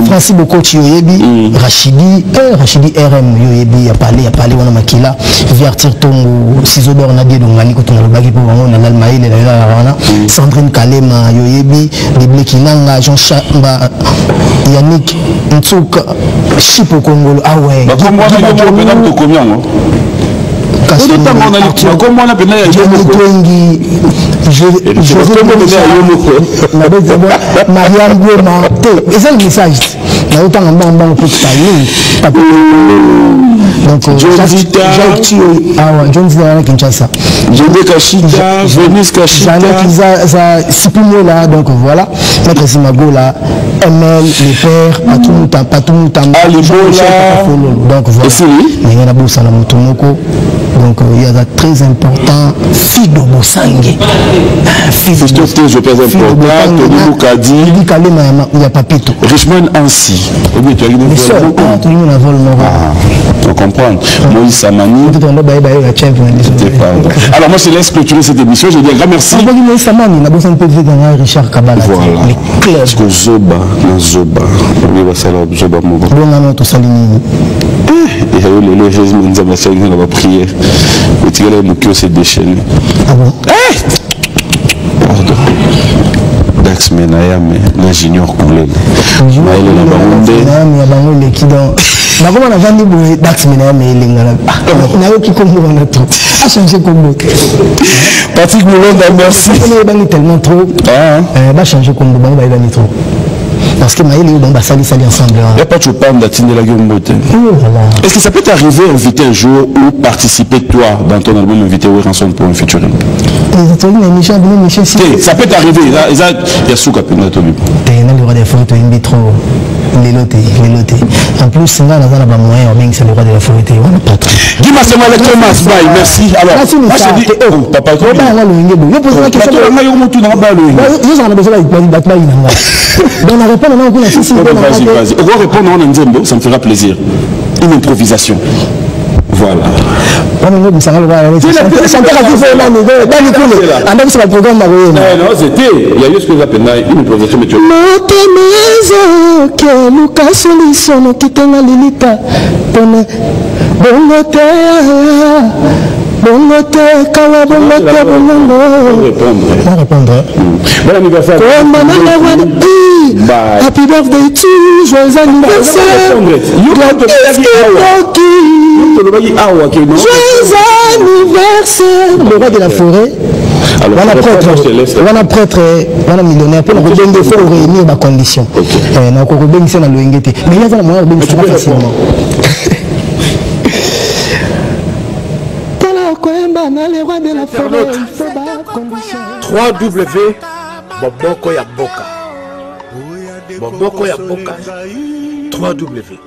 Francis Boko Yoyebi, Rachidi RM Yoyebi, a parlé on a Makila, Vertir Tongo, Ciseaux d'or Nadia Dongani, quand on a le bagage pour on a l'Almaïl et la Sandrine Kalema Yoyebi, Diblé Kinanga, Jean Chamba, Yannick Ntsuk, Chipo Congo, ah ouais. Marianne Gouema, c'est le message. Donc, John Zidane Kinshasa. Venus Kachita. Là, donc voilà. Maître Simago là, ML, les pères, Patou donc voilà. Il y a la bourse à la Motomoko. Donc il y a très important, Fido Bosangue. Fido je pèse important, Tony Moukadi. Il y a Papito. Richmond ainsi. On comprend. Moïse Samani. Alors moi je laisse clôturer cette émission. Je dis un grand merci. Richard Kabala. Voilà. Parce que Zoba. On va saluer Zoba Moba. Il y a eu les réseaux de la prière. Le tigre Moukio s'est déchaîné. Ah bon? Pardon. Dax Menaya, mais l'ingénieur coulé. Maël et la Bangonde. Comment on a vendu Dax Menaya, mais il y a qui comprend tout. A changé comme l'autre. Patrick Moulonda, merci. Il est tellement trop. Il va changer comme l'autre, il va aller trop. Parce que Maël et Obamba sali ensemble. Il n'y a pas de chopin d'Atine de la Gumbot. Est-ce que ça peut t'arriver inviter un jour ou participer toi dans ton album invité au rançon pour un featuring? Ça peut t'arriver. Il y a Souka Pena Tobi. Le roi des forêts, il trop. Les lotés. En plus, c'est là, on a pas moyen, c'est le roi de la forêt. On n'a pas trop. Dis-moi, c'est moi, Thomas. Bye, merci. Alors, moi, je dis, papa, comment je pose la question. Donc, la réponse, on a aussi. Vas-y. On va répondre en Nzembo, ça me fera plaisir. Une improvisation. Voilà. Non, c'était. Il y a eu ce que j'appelle une improvisation. Répondre. Bon anniversaire. Happy birthday to you, joyeux anniversaire. anniversaire, le roi de la forêt. Wana prêtre, wana millionnaire, pour le rebenge, il faut réunir ma condition. Donc, le rebenge, c'est dans le ngete. Mais il y a un moyen de rebenge, ça va facilement. Boboko ya Boka. Boboko ya Boka. 3W.